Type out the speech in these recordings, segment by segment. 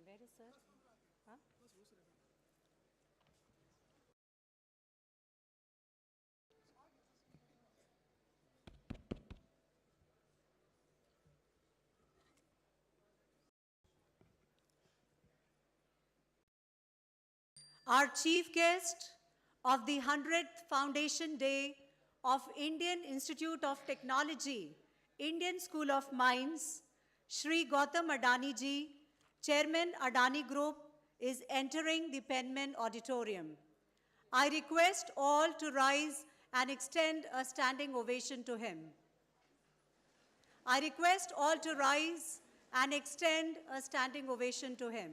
Where is sir? Huh? Our chief guest of the 100th Foundation Day of Indian Institute of Technology, Indian School of Mines, Shri Gautam Adani ji, Chairman Adani Group, is entering the Penman Auditorium. I request all to rise and extend a standing ovation to him. I request all to rise and extend a standing ovation to him.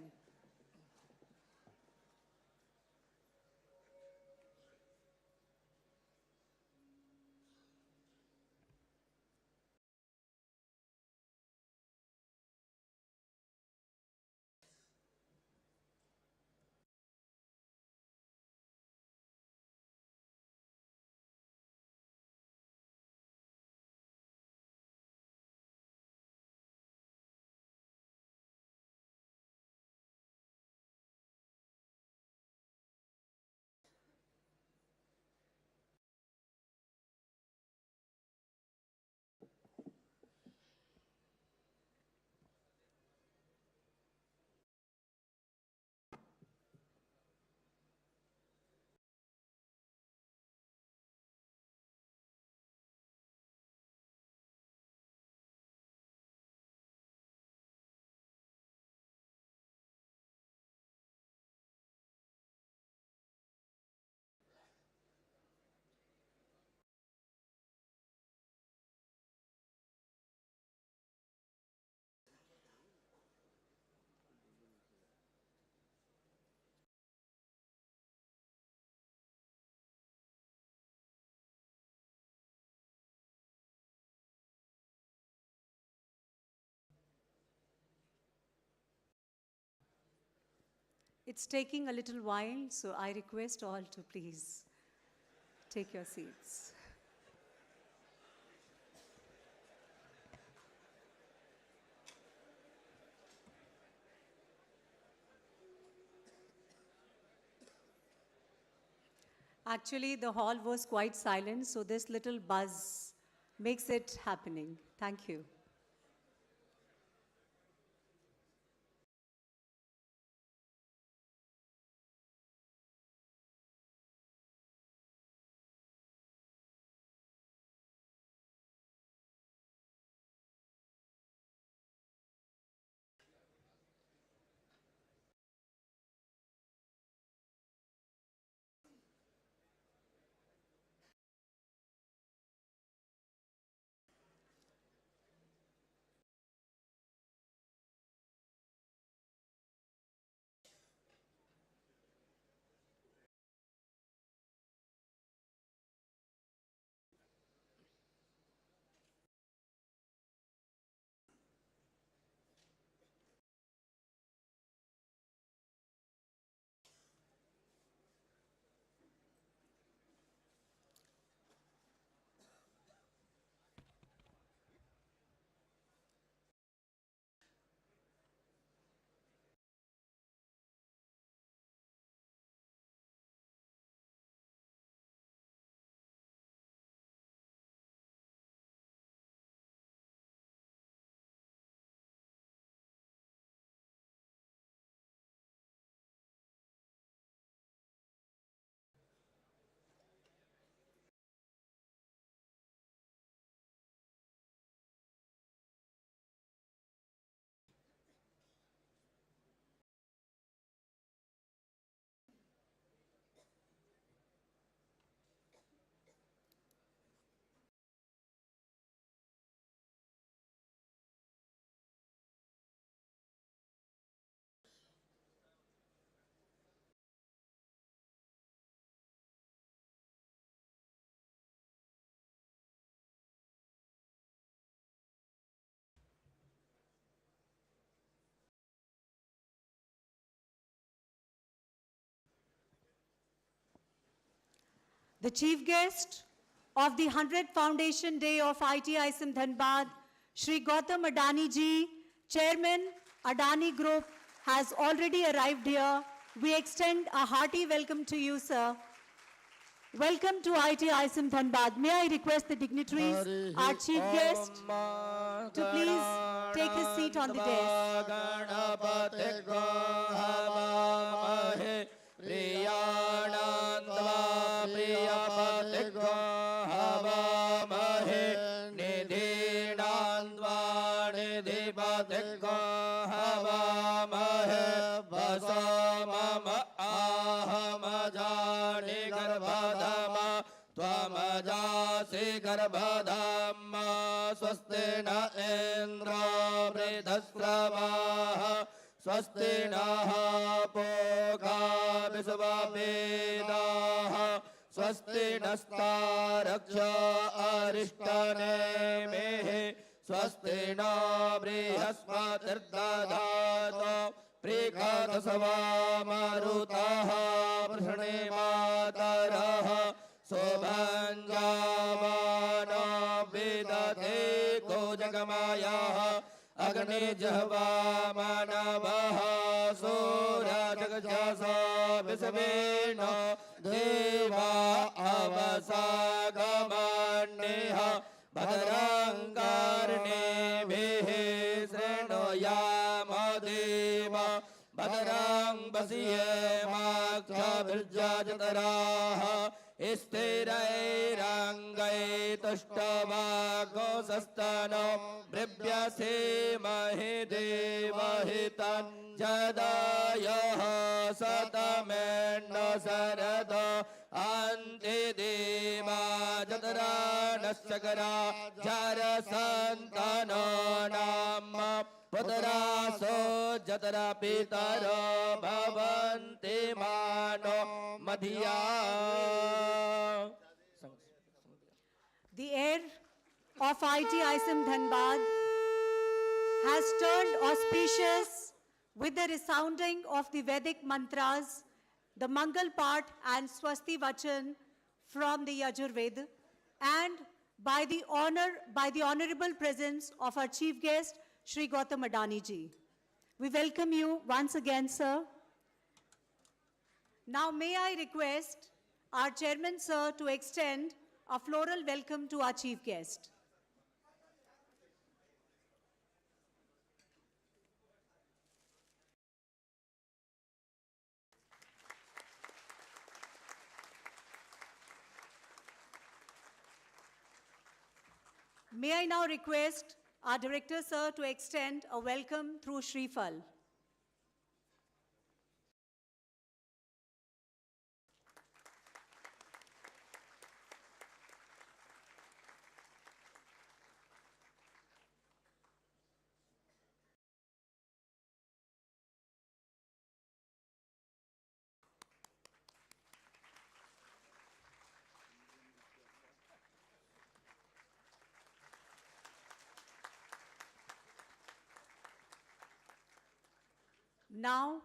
It's taking a little while, so I request all to please take your seats. Actually, the hall was quite silent, so this little buzz makes it happening. Thank you. The chief guest of the 100th Foundation Day of ITISM Dhanbad, Shri Gautam Adani ji, Chairman Adani Group, has already arrived here. We extend a hearty welcome to you, sir. Welcome to ITISM Dhanbad. May I request the dignitaries, our chief guest, to please take his seat on the dais. गर्भधामा स्वस्ति न इंद्र वृद्धस्रवाः स्वस्ति नः पूषा विश्ववेदाः स्वस्ति नस्तारक्ष्य अरिष्टनेमिः स्वस्ति न बृहस्पतिर्दधातु प्रीकादशवामरुतः वृषणे मातरः शोभञ्जामानो विदधे को जगमायाः अग्निजह्वा मानवः सूरजगजसा विश्वेनो देवा अवसागमन्यः भद्रङ्गार्णेभिः शृणुयाम देवा भद्रं वसीयेमाक्षभिर्जतराः स्थिरैरङ्गैतुष्टवागोसस्तनो बृभ्यसे महि देवहितं जदायः शतमेण्ड शरद अन्ते देवा जतरा नश्चकरा जरसन्तनो नाम पुत्रासो जतरा पितरो भवन्ति मानो Madhiya. The air of ITISM Dhanbad has turned auspicious with the resounding of the Vedic mantras, the Mangal Part and Swasti Vachan from the Yajurveda, and by the honorable presence of our chief guest, Shri Gautam Adani ji. We welcome you once again, sir. Now may I request our chairman, sir, to extend a floral welcome to our chief guest. May I now request our director, sir, to extend a welcome through Shrifal. Now,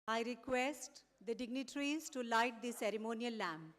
I request the dignitaries to light the ceremonial lamp.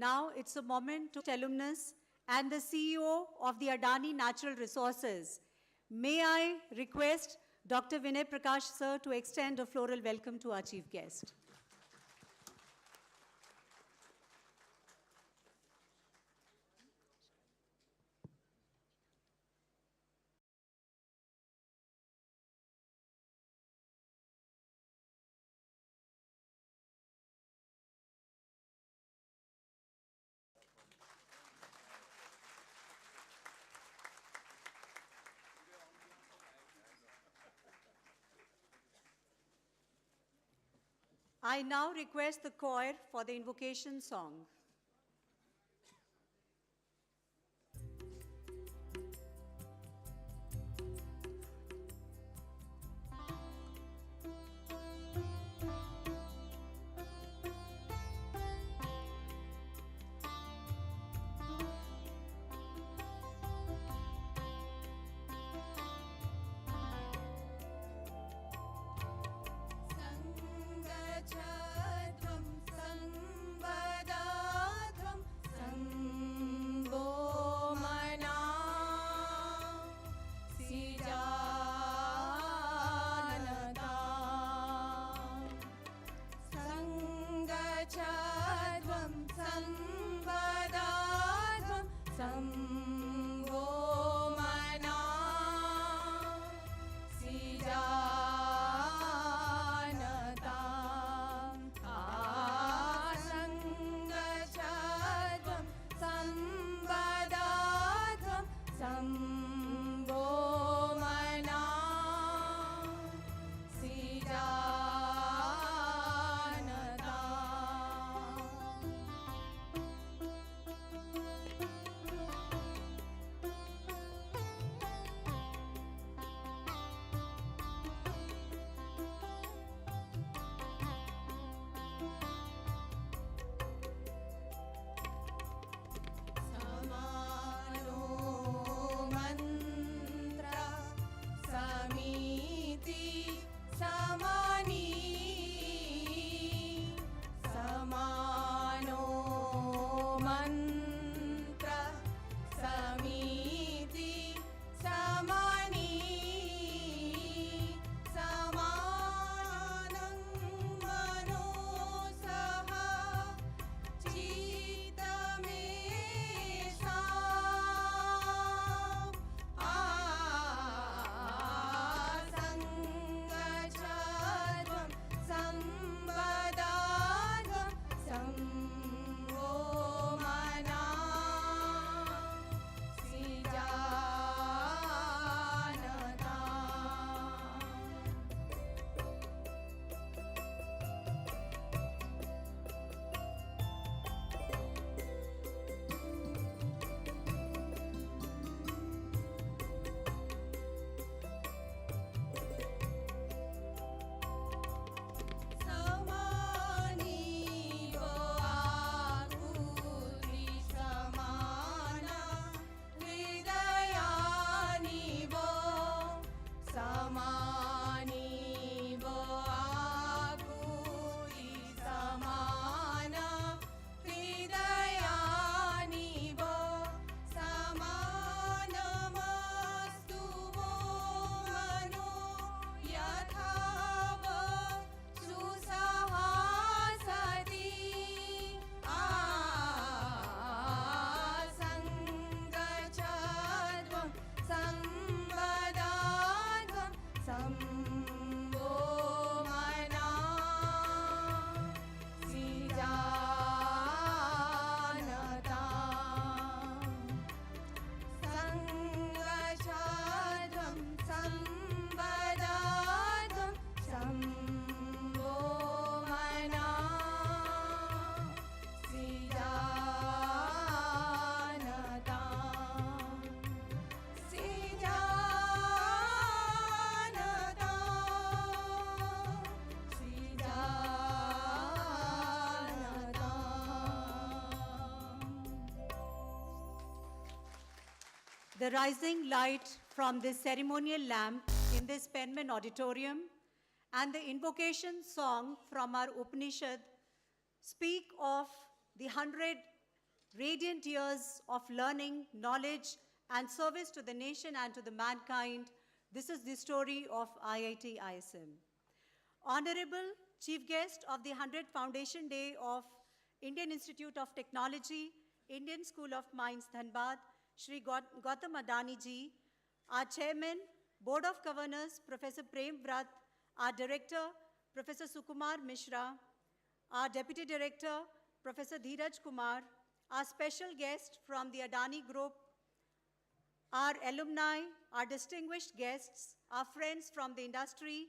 Now it's a moment to alumnus and the CEO of the Adani Natural Resources. May I request Dr. Vinay Prakash sir to extend a floral welcome to our chief guest. I now request the choir for the invocation song. The rising light from this ceremonial lamp in this Penman auditorium and the invocation song from our Upanishad speak of the 100 radiant years of learning, knowledge, and service to the nation and to the mankind. This is the story of IIT ISM. Honorable Chief Guest of the 100th Foundation Day of Indian Institute of Technology, Indian School of Mines, Dhanbad, Shri Gautam Adani ji, our Chairman, Board of Governors, Professor Prem Vrat, our Director, Professor Sukumar Mishra, our Deputy Director, Professor Dheeraj Kumar, our special guest from the Adani Group, our alumni, our distinguished guests, our friends from the industry,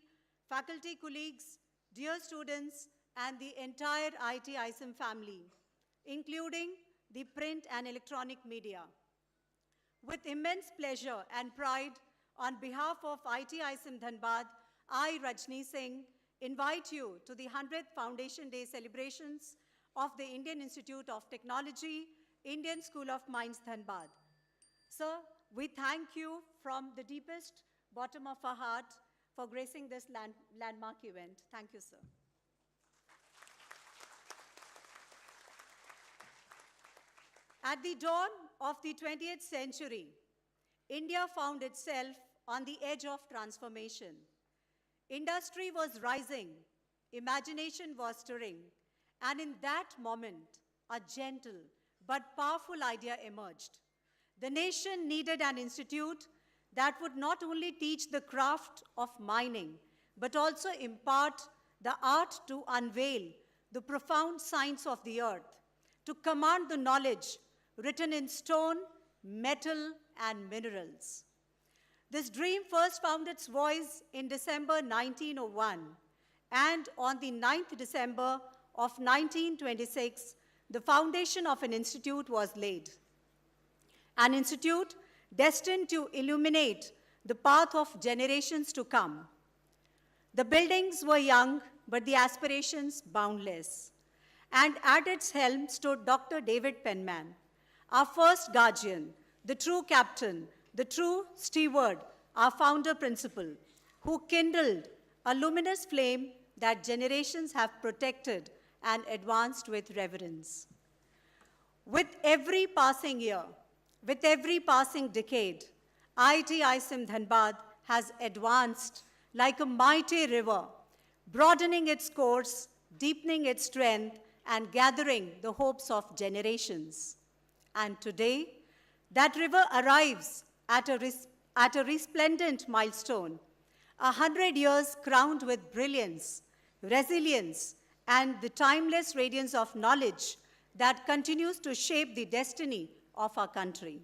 faculty colleagues, dear students, and the entire IIT ISM family, including the print and electronic media. With immense pleasure and pride, on behalf of IIT ISM Dhanbad, I, Rajni Singh, invite you to the 100th Foundation Day celebrations of the Indian Institute of Technology, Indian School of Mines, Dhanbad. Sir, we thank you from the deepest bottom of our heart for gracing this landmark event. Thank you, sir. At the dawn of the 20th century, India found itself on the edge of transformation. Industry was rising, imagination was stirring, and in that moment, a gentle but powerful idea emerged. The nation needed an institute that would not only teach the craft of mining, but also impart the art to unveil the profound science of the earth, to command the knowledge written in stone, metal, and minerals. This dream first found its voice in December 1901, and on the 9th December of 1926, the foundation of an institute was laid. An institute destined to illuminate the path of generations to come. The buildings were young, but the aspirations boundless. And at its helm stood Dr. David Penman, our first guardian, the true captain, the true steward, our founder principal, who kindled a luminous flame that generations have protected and advanced with reverence. With every passing year, with every passing decade, IIT ISM Dhanbad has advanced like a mighty river, broadening its course, deepening its strength, and gathering the hopes of generations. And today, that river arrives at a resplendent milestone, 100 years crowned with brilliance, resilience, and the timeless radiance of knowledge that continues to shape the destiny of our country.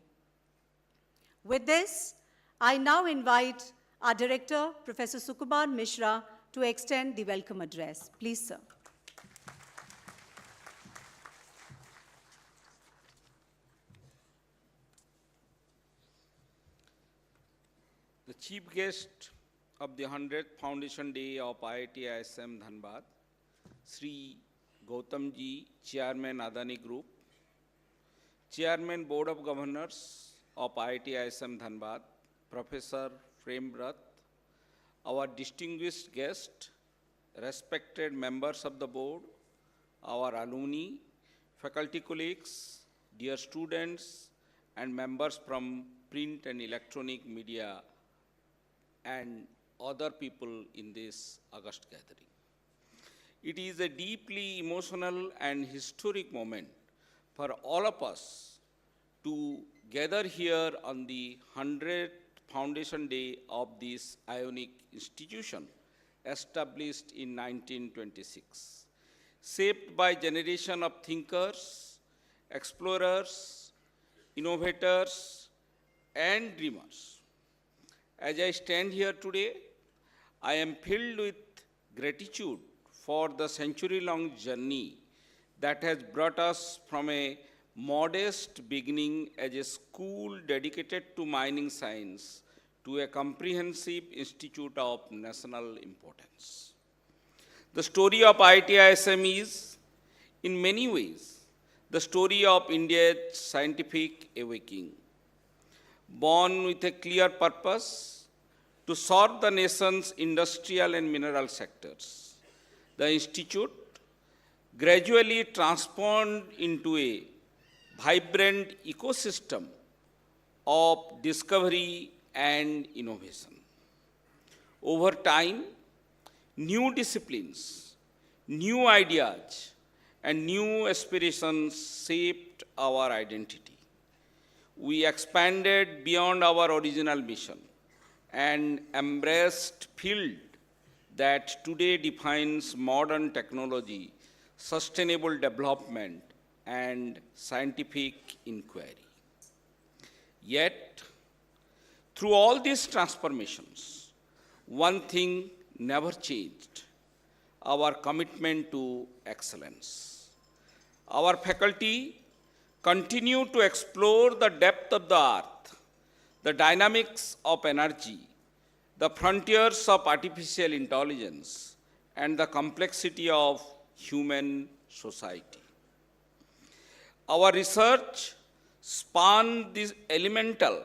With this, I now invite our director, Professor Sukumar Mishra, to extend the welcome address. Please, sir. The chief guest of the 100th Foundation Day of IIT ISM Dhanbad, Sri Gautam ji, Chairman Adani Group, Chairman Board of Governors of IIT ISM Dhanbad, Professor Prem Vrat, our distinguished guest, respected members of the board, our alumni, faculty colleagues, dear students, and members from print and electronic media, and other people in this august gathering. It is a deeply emotional and historic moment for all of us to gather here on the 100th Foundation Day of this ionic institution, established in 1926, shaped by generation of thinkers, explorers, innovators, and dreamers. As I stand here today, I am filled with gratitude for the century-long journey that has brought us from a modest beginning as a school dedicated to mining science to a comprehensive institute of national importance. The story of IIT ISM is, in many ways, the story of India's scientific awakening. Born with a clear purpose to serve the nation's industrial and mineral sectors, the institute gradually transformed into a vibrant ecosystem of discovery and innovation. Over time, new disciplines, new ideas, and new aspirations shaped our identity. We expanded beyond our original mission and embraced field that today defines modern technology, sustainable development, and scientific inquiry. Yet, through all these transformations, one thing never changed: our commitment to excellence. Our faculty continue to explore the depth of the earth, the dynamics of energy, the frontiers of artificial intelligence, and the complexity of human society. Our research spans the elemental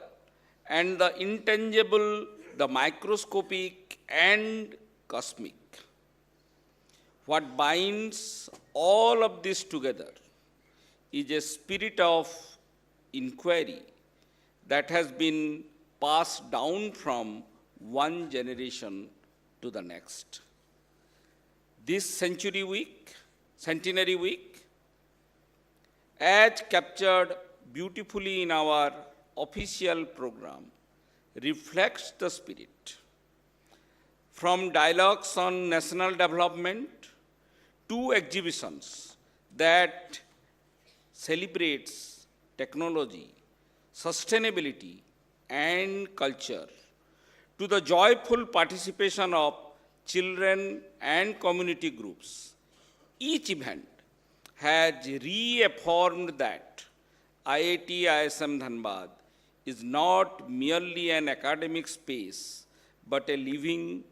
and the intangible, the microscopic and cosmic. What binds all of this together is a spirit of inquiry that has been passed down from one generation to the next. This Centenary Week, as captured beautifully in our official program, reflects the spirit. From dialogues on national development to exhibitions that celebrates technology, sustainability, and culture, to the joyful participation of children and community groups, each event has reaffirmed that IIT ISM Dhanbad is not merely an academic space, but a living,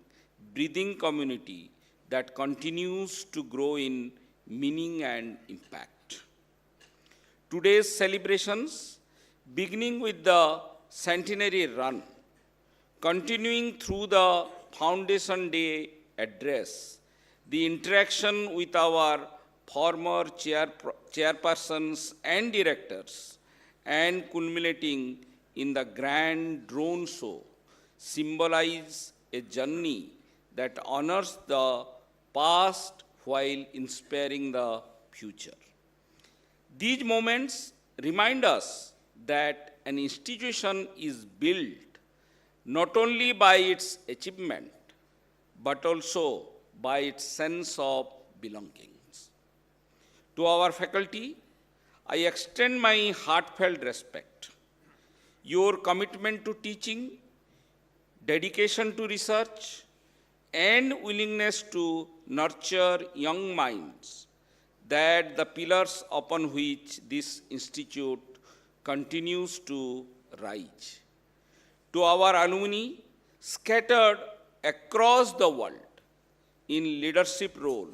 breathing community that continues to grow in meaning and impact. Today's celebrations, beginning with the Centenary Run, continuing through the Foundation Day address, the interaction with our former chairpersons and directors, and culminating in the grand drone show, symbolize a journey that honors the past while inspiring the future. These moments remind us that an institution is built not only by its achievement, but also by its sense of belongings. To our faculty, I extend my heartfelt respect. Your commitment to teaching, dedication to research, and willingness to nurture young minds that the pillars upon which this institute continues to rise. To our alumni scattered across the world in leadership role,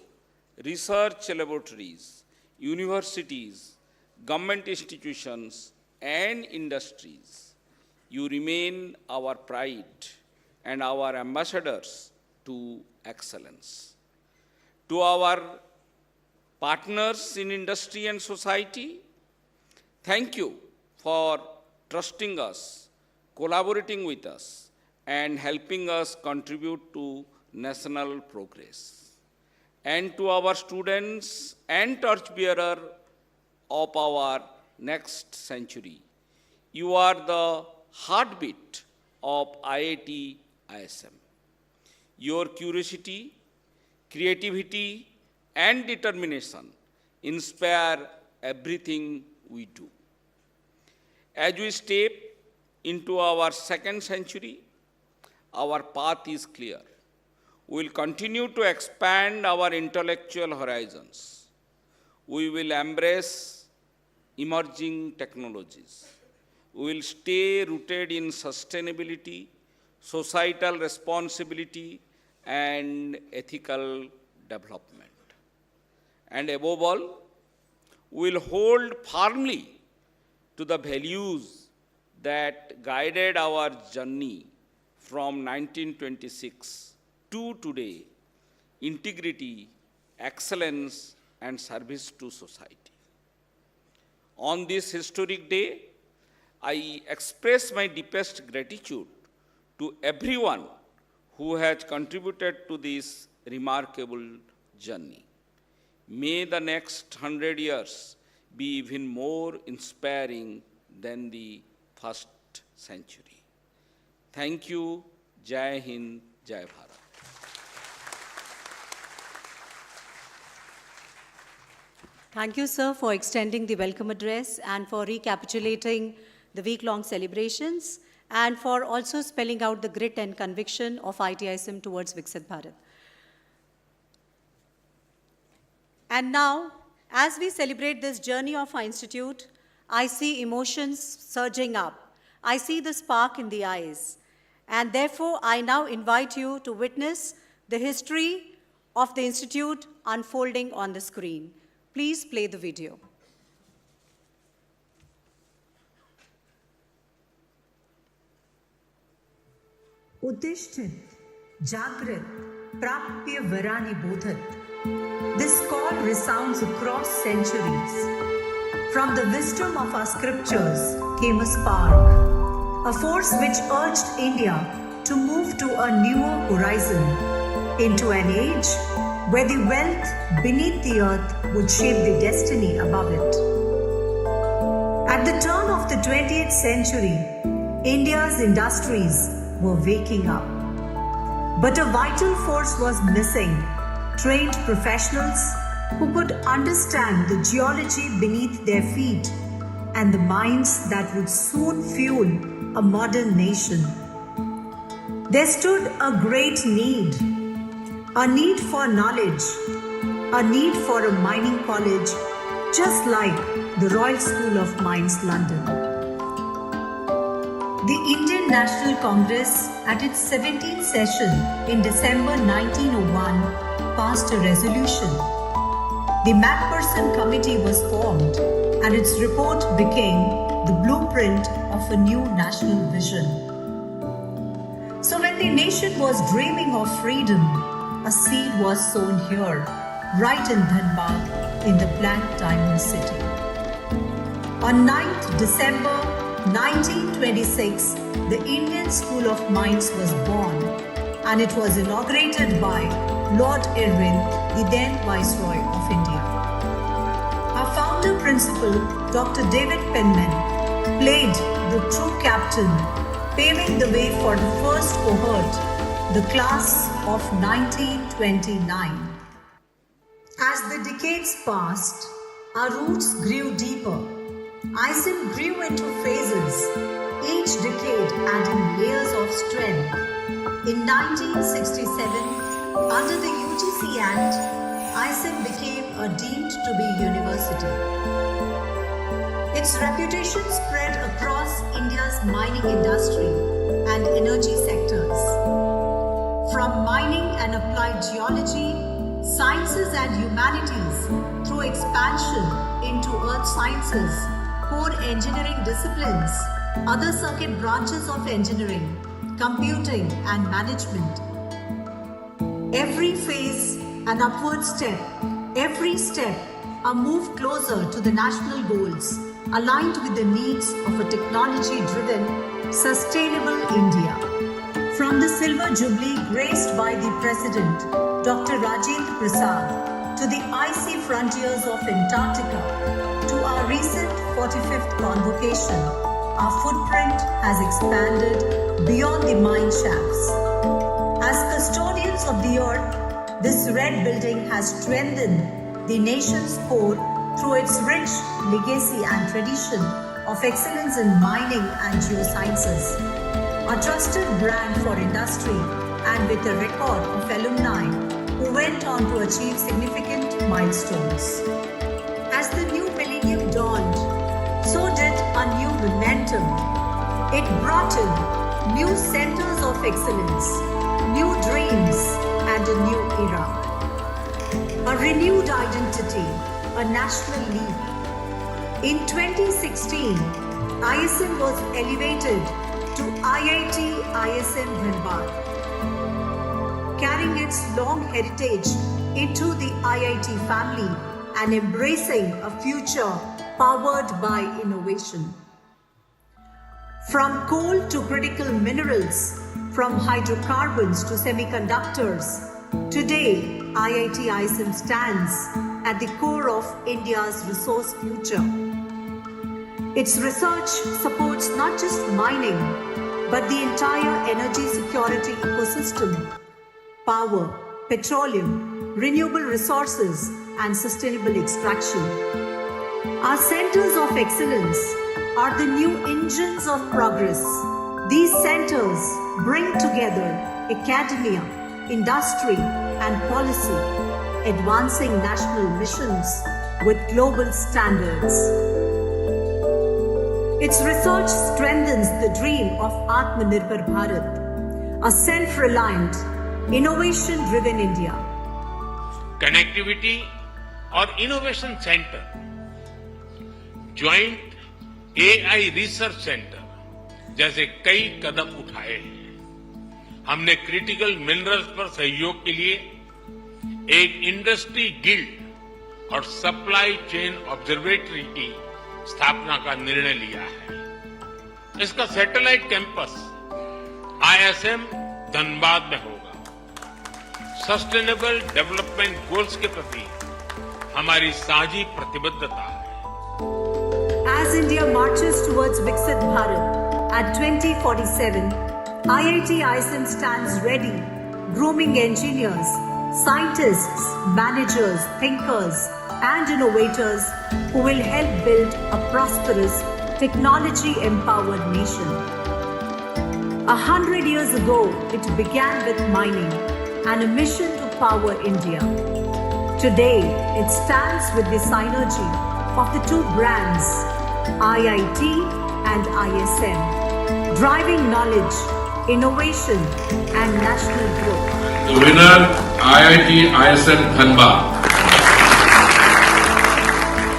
research laboratories, universities, government institutions, and industries, you remain our pride and our ambassadors to excellence. To our partners in industry and society, thank you for trusting us, collaborating with us, and helping us contribute to national progress. And to our students and torchbearer of our next century, you are the heartbeat of IIT ISM. Your curiosity, creativity, and determination inspire everything we do. As we step into our second century, our path is clear. We will continue to expand our intellectual horizons. We will embrace emerging technologies. We will stay rooted in sustainability, societal responsibility, and ethical development. And above all, we will hold firmly to the values that guided our journey from 1926 to today: integrity, excellence, and service to society. On this historic day, I express my deepest gratitude to everyone who has contributed to this remarkable journey. May the next 100 years be even more inspiring than the first century. Thank you. Jai Hind, Jai Bharat. Thank you, sir, for extending the welcome address and for recapitulating the week-long celebrations and for also spelling out the grit and conviction of ITISM towards Viksit Bharat. And now, as we celebrate this journey of our institute, I see emotions surging up. I see the spark in the eyes. And therefore, I now invite you to witness the history of the institute unfolding on the screen. Please play the video. Uttishthit, Jagrat, Prapya Varani Bodhat. This call resounds across centuries. From the wisdom of our scriptures came a spark, a force which urged India to move to a newer horizon, into an age where the wealth beneath the earth would shape the destiny above it. At the turn of the 20th century, India's industries were waking up. But a vital force was missing: trained professionals who could understand the geology beneath their feet and the minds that would soon fuel a modern nation. There stood a great need, a need for knowledge, a need for a mining college, just like the Royal School of Mines, London. The Indian National Congress, at its 17th session in December 1901, passed a resolution. The Macpherson Committee was formed, and its report became the blueprint of a new national vision. So when the nation was dreaming of freedom, a seed was sown here, right in Dhanbad, in the Black Diamond City. On 9th December 1926, the Indian School of Mines was born, and it was inaugurated by Lord Irwin, the then Viceroy of India. Our founder principal, Dr. David Penman, played the true captain, paving the way for the first cohort, the class of 1929. As the decades passed, our roots grew deeper. ISIM grew into phases, each decade adding layers of strength. In 1967, under the UGC Act, ISIM became a deemed to be university. Its reputation spread across India's mining industry and energy sectors. From mining and applied geology, sciences and humanities, through expansion into earth sciences, core engineering disciplines, other circuit branches of engineering, computing and management. Every phase an upward step, every step a move closer to the national goals, aligned with the needs of a technology-driven, sustainable India. From the Silver Jubilee graced by the President, Dr. Rajendra Prasad, to the icy frontiers of Antarctica, to our recent 45th convocation, our footprint has expanded beyond the mine shafts. As custodians of the earth, this red building has strengthened the nation's core through its rich legacy and tradition of excellence in mining and geosciences. A trusted brand for industry, and with a record of alumni who went on to achieve significant milestones. As the new millennium dawned, so did a new momentum. It brought in new centers of excellence, new dreams, and a new era. A renewed identity, a national leap. In 2016, ISM was elevated to IIT ISM Dhanbad, carrying its long heritage into the IIT family and embracing a future powered by innovation. From coal to critical minerals, from hydrocarbons to semiconductors, today IIT ISM stands at the core of India's resource future. Its research supports not just mining, but the entire energy security ecosystem: power, petroleum, renewable resources, and sustainable extraction. Our centers of excellence are the new engines of progress. These centers bring together academia, industry, and policy, advancing national missions with global standards. Its research strengthens the dream of Atmanirbhar Bharat, a self-reliant, innovation-driven India. Connectivity और innovation centre, joint AI research centre जैसे कई कदम उठाए हैं। हमने critical minerals पर सहयोग के लिए एक इंडस्ट्री गिल्ड और सप्लाई चेन ऑब्जर्वेटरी की स्थापना का निर्णय लिया है। इसका सैटेलाइट कैंपस आईएसएम धनबाद में होगा। सस्टेनेबल डेवलपमेंट गोल्स के प्रति हमारी साझी प्रतिबद्धता है। As India marches towards Viksit Bharat at 2047, IIT ISM stands ready, grooming engineers, scientists, managers, thinkers, and innovators who will help build a prosperous, technology-empowered nation. 100 years ago, it began with mining and a mission to power India. Today, it stands with the synergy of the two brands, IIT and ISM, driving knowledge, innovation, and national growth. The winner, IIT ISM Dhanbad.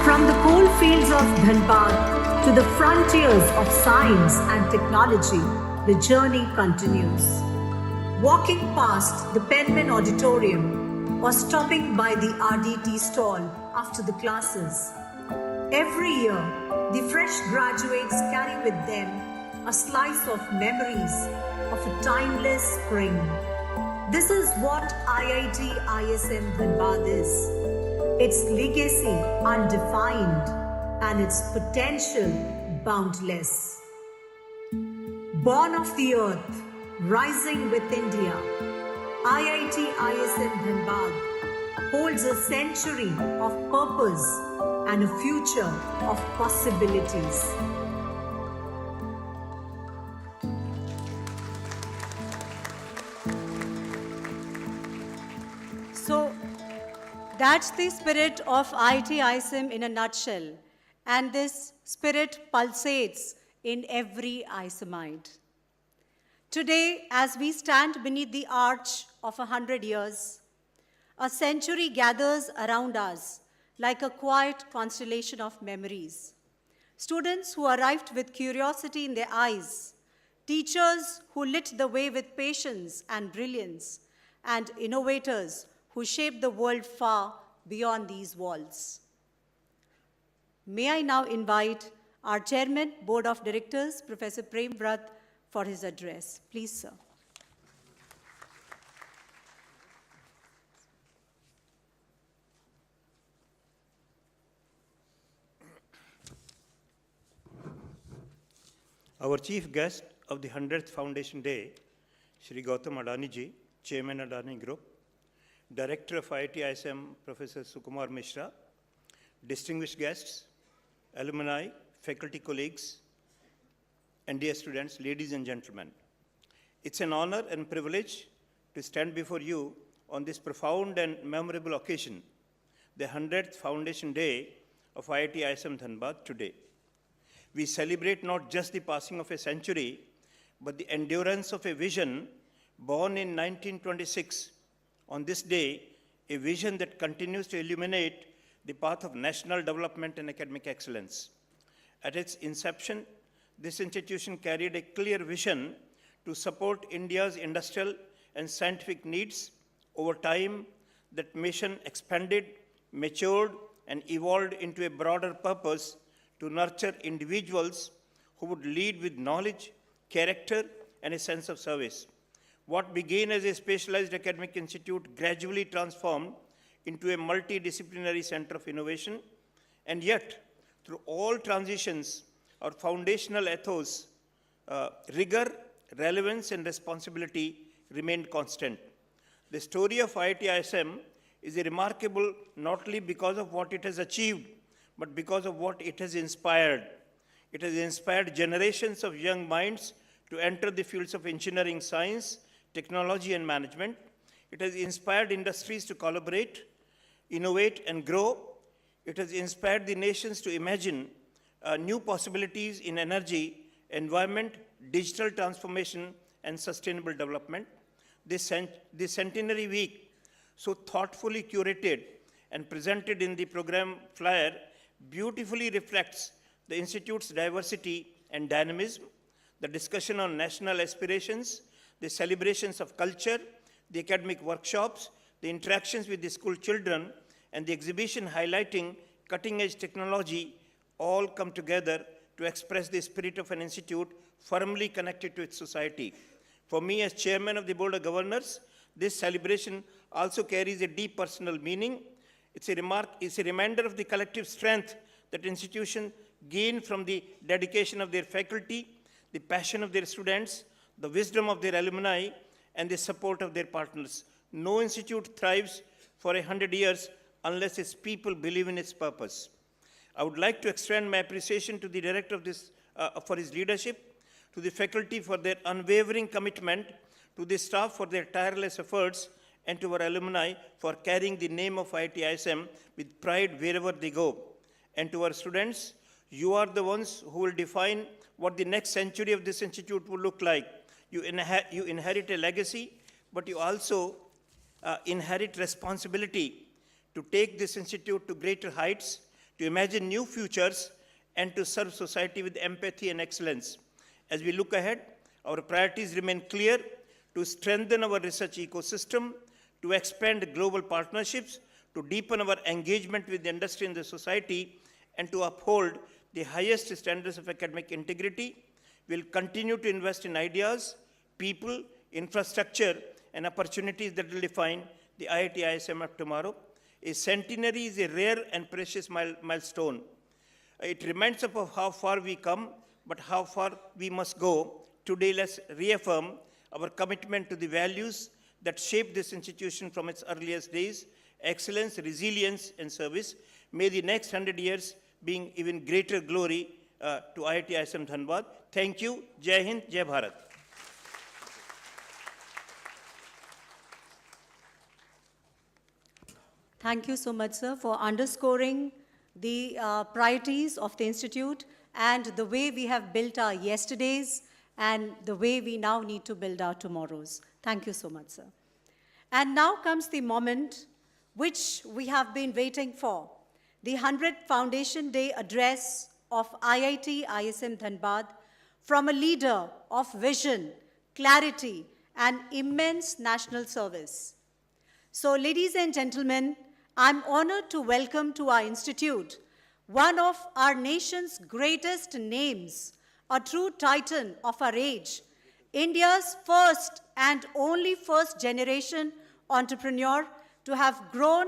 From the coal fields of Dhanbad to the frontiers of science and technology, the journey continues. Walking past the Penman Auditorium or stopping by the RDT stall after the classes, every year the fresh graduates carry with them a slice of memories of a timeless spring. This is what IIT ISM Dhanbad is. Its legacy undefined and its potential boundless. Born of the earth, rising with India, IIT ISM Dhanbad holds a century of purpose and a future of possibilities. So that's the spirit of IIT ISM in a nutshell, and this spirit pulsates in every ISMite. Today, as we stand beneath the arch of 100 years, a century gathers around us like a quiet constellation of memories. Students who arrived with curiosity in their eyes, teachers who lit the way with patience and brilliance, and innovators who shaped the world far beyond these walls. May I now invite our Chairman, Board of Directors, Professor Prem Vrat, for his address. Please, sir. Our chief guest of the 100th Foundation Day, Shri Gautam Adani ji, Chairman Adani Group, Director of IIT ISM, Professor Sukumar Mishra, distinguished guests, alumni, faculty colleagues, and dear students, ladies and gentlemen. It's an honor and privilege to stand before you on this profound and memorable occasion, the 100th Foundation Day of IIT ISM Dhanbad today. We celebrate not just the passing of a century, but the endurance of a vision born in 1926. On this day, a vision that continues to illuminate the path of national development and academic excellence. At its inception, this institution carried a clear vision to support India's industrial and scientific needs. Over time, that mission expanded, matured, and evolved into a broader purpose to nurture individuals who would lead with knowledge, character, and a sense of service. What began as a specialized academic institute gradually transformed into a multidisciplinary center of innovation, and yet, through all transitions, our foundational ethos, rigor, relevance, and responsibility remained constant. The story of IIT ISM is remarkable not only because of what it has achieved, but because of what it has inspired. It has inspired generations of young minds to enter the fields of engineering, science, technology, and management. It has inspired industries to collaborate, innovate, and grow. It has inspired the nations to imagine new possibilities in energy, environment, digital transformation, and sustainable development. This Centenary Week, so thoughtfully curated and presented in the program flyer, beautifully reflects the Institute's diversity and dynamism, the discussion on national aspirations, the celebrations of culture, the academic workshops, the interactions with the school children, and the exhibition highlighting cutting-edge technology all come together to express the spirit of an institute firmly connected to its society. For me, as chairman of the Board of Governors, this celebration also carries a deep personal meaning. It's a reminder of the collective strength that institutions gain from the dedication of their faculty, the passion of their students, the wisdom of their alumni, and the support of their partners. No institute thrives for 100 years unless its people believe in its purpose. I would like to extend my appreciation to the director of this, for his leadership, to the faculty for their unwavering commitment, to the staff for their tireless efforts, and to our alumni for carrying the name of IIT ISM with pride wherever they go. And to our students, you are the ones who will define what the next century of this institute will look like. You inherit a legacy, but you also inherit responsibility to take this institute to greater heights, to imagine new futures, and to serve society with empathy and excellence. As we look ahead, our priorities remain clear: to strengthen our research ecosystem, to expand global partnerships, to deepen our engagement with the industry and the society, and to uphold the highest standards of academic integrity. We'll continue to invest in ideas, people, infrastructure, and opportunities that will define the IIT ISM of tomorrow. A centenary is a rare and precious milestone. It reminds us of how far we come, but how far we must go. Today, let's reaffirm our commitment to the values that shaped this institution from its earliest days: excellence, resilience, and service. May the next 100 years bring even greater glory to IIT ISM Dhanbad. Thank you. Jai Hind, Jai Bharat. Thank you so much, sir, for underscoring the priorities of the Institute and the way we have built our yesterdays and the way we now need to build our tomorrows. Thank you so much, sir. And now comes the moment which we have been waiting for, the 100th Foundation Day address of IIT ISM Dhanbad from a leader of vision, clarity, and immense national service. So, ladies and gentlemen, I'm honored to welcome to our institute one of our nation's greatest names, a true titan of our age, India's first and only first-generation entrepreneur to have grown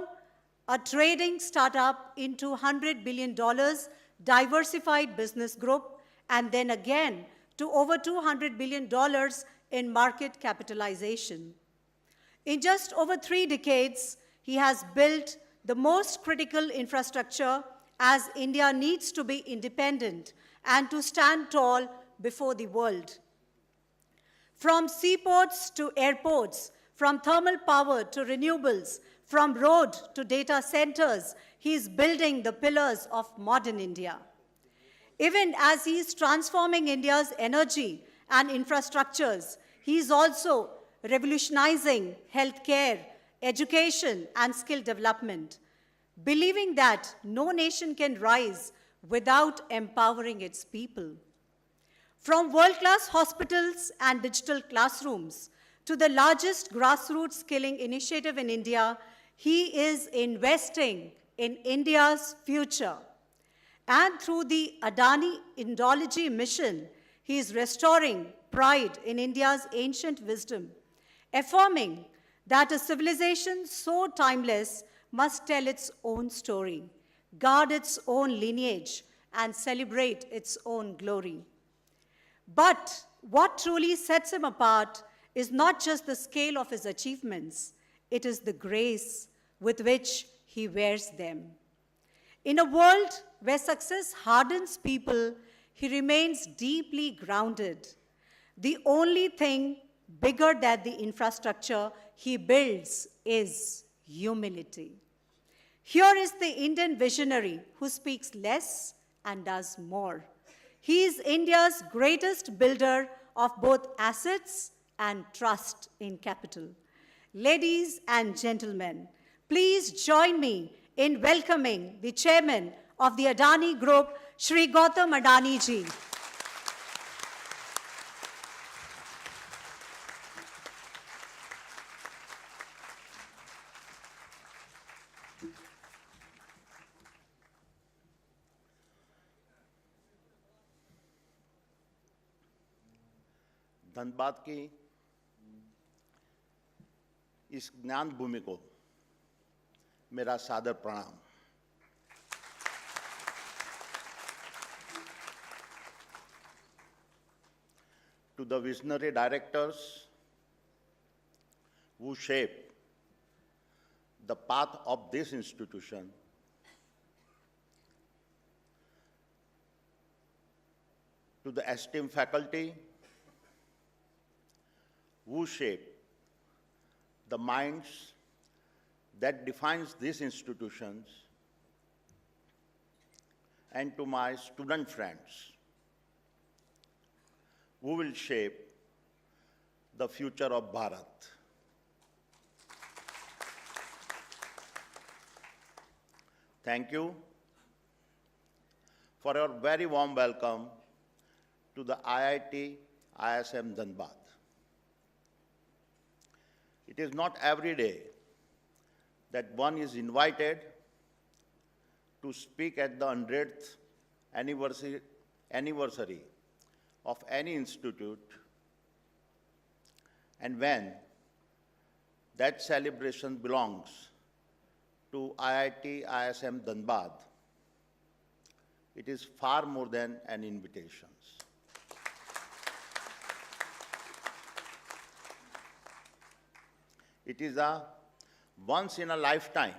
a trading startup into $100 billion diversified business group, and then again to over $200 billion in market capitalization. In just over 3 decades, he has built the most critical infrastructure as India needs to be independent and to stand tall before the world. From seaports to airports, from thermal power to renewables, from road to data centers, he is building the pillars of modern India. Even as he is transforming India's energy and infrastructures, he is also revolutionizing healthcare, education, and skill development, believing that no nation can rise without empowering its people. From world-class hospitals and digital classrooms to the largest grassroots skilling initiative in India, he is investing in India's future. And through the Adani Indology mission, he is restoring pride in India's ancient wisdom, affirming that a civilization so timeless must tell its own story, guard its own lineage, and celebrate its own glory. But what truly sets him apart is not just the scale of his achievements, it is the grace with which he wears them. In a world where success hardens people, he remains deeply grounded. The only thing bigger than the infrastructure he builds is humility. Here is the Indian visionary who speaks less and does more. He is India's greatest builder of both assets and trust in capital. Ladies and gentlemen, please join me in welcoming the chairman of the Adani Group, Shri Gautam Adani ji. Dhanbad की इस ज्ञान भूमि को मेरा सादर प्रणाम। To the visionary directors who shape the path of this institution, to the esteemed faculty who shape the minds that defines these institutions, and to my student friends who will shape the future of Bharat. Thank you for your very warm welcome to the IIT ISM Dhanbad. It is not every day that one is invited to speak at the 100th anniversary of any institute, and when that celebration belongs to IIT ISM Dhanbad, it is far more than an invitation. It is a once-in-a-lifetime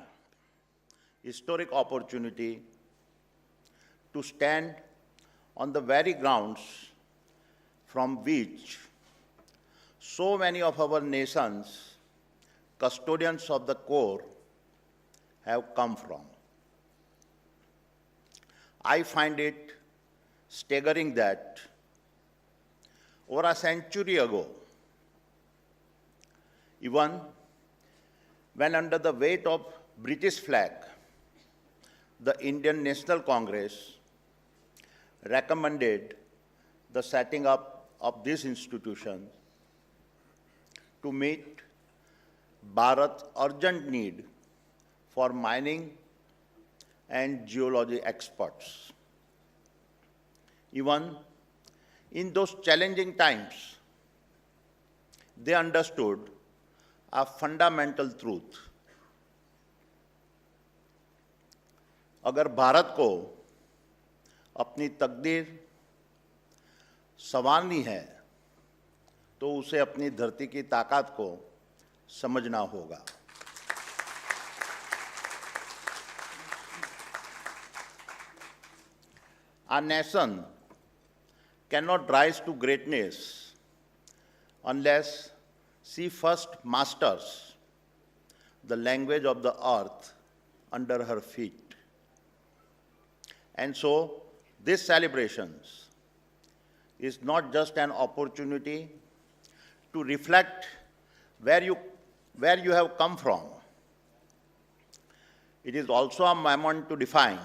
historic opportunity to stand on the very grounds from which so many of our nation's custodians of the core have come from. I find it staggering that over a century ago, even when under the weight of British flag, the Indian National Congress recommended the setting up of this institution to meet Bharat's urgent need for mining and geology experts. Even in those challenging times, they understood a fundamental truth. अगर भारत को अपनी तकदीर संवारनी है तो उसे अपनी धरती की ताकत को समझना होगा। Our nation cannot rise to greatness unless she first masters the language of the earth under her feet. And so, this celebrations is not just an opportunity to reflect where you have come from. It is also a moment to define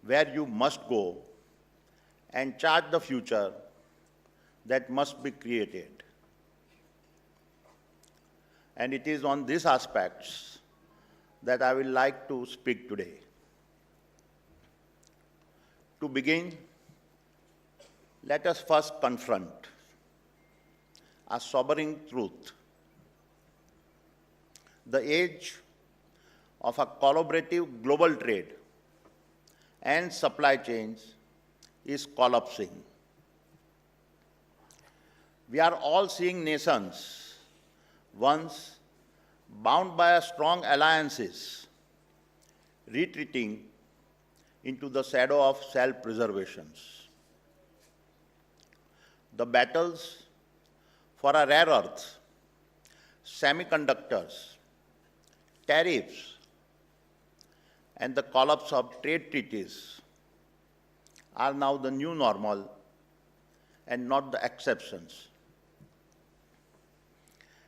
where you must go and chart the future that must be created. And it is on these aspects that I will like to speak today. To begin, let us first confront a sobering truth. The age of a collaborative global trade and supply chains is collapsing. We are all seeing nations, once bound by a strong alliances, retreating into the shadow of self-preservations. The battles for a rare earth, semiconductors, tariffs, and the collapse of trade treaties are now the new normal and not the exceptions.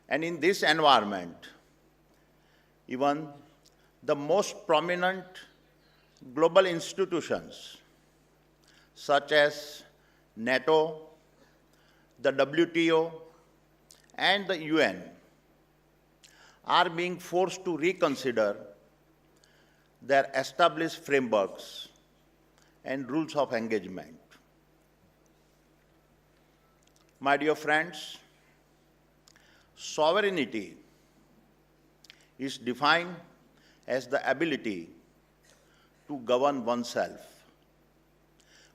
And in this environment, even the most prominent global institutions, such as NATO, the WTO, and the UN, are being forced to reconsider their established frameworks and rules of engagement. My dear friends, sovereignty is defined as the ability to govern oneself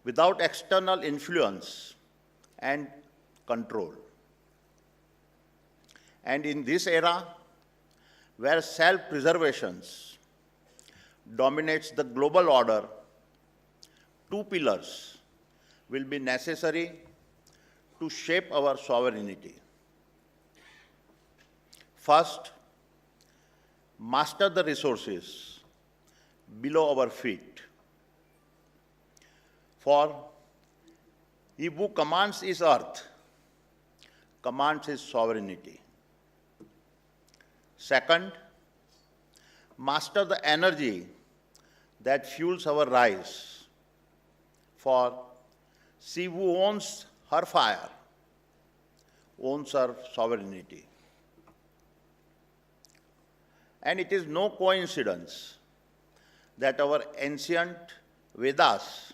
without external influence and control. And in this era, where self-preservation dominates the global order, two pillars will be necessary to shape our sovereignty. First, master the resources below our feet. For he who commands his earth commands his sovereignty. Second, master the energy that fuels our rise. For she who owns her fire owns her sovereignty. And it is no coincidence that our ancient Vedas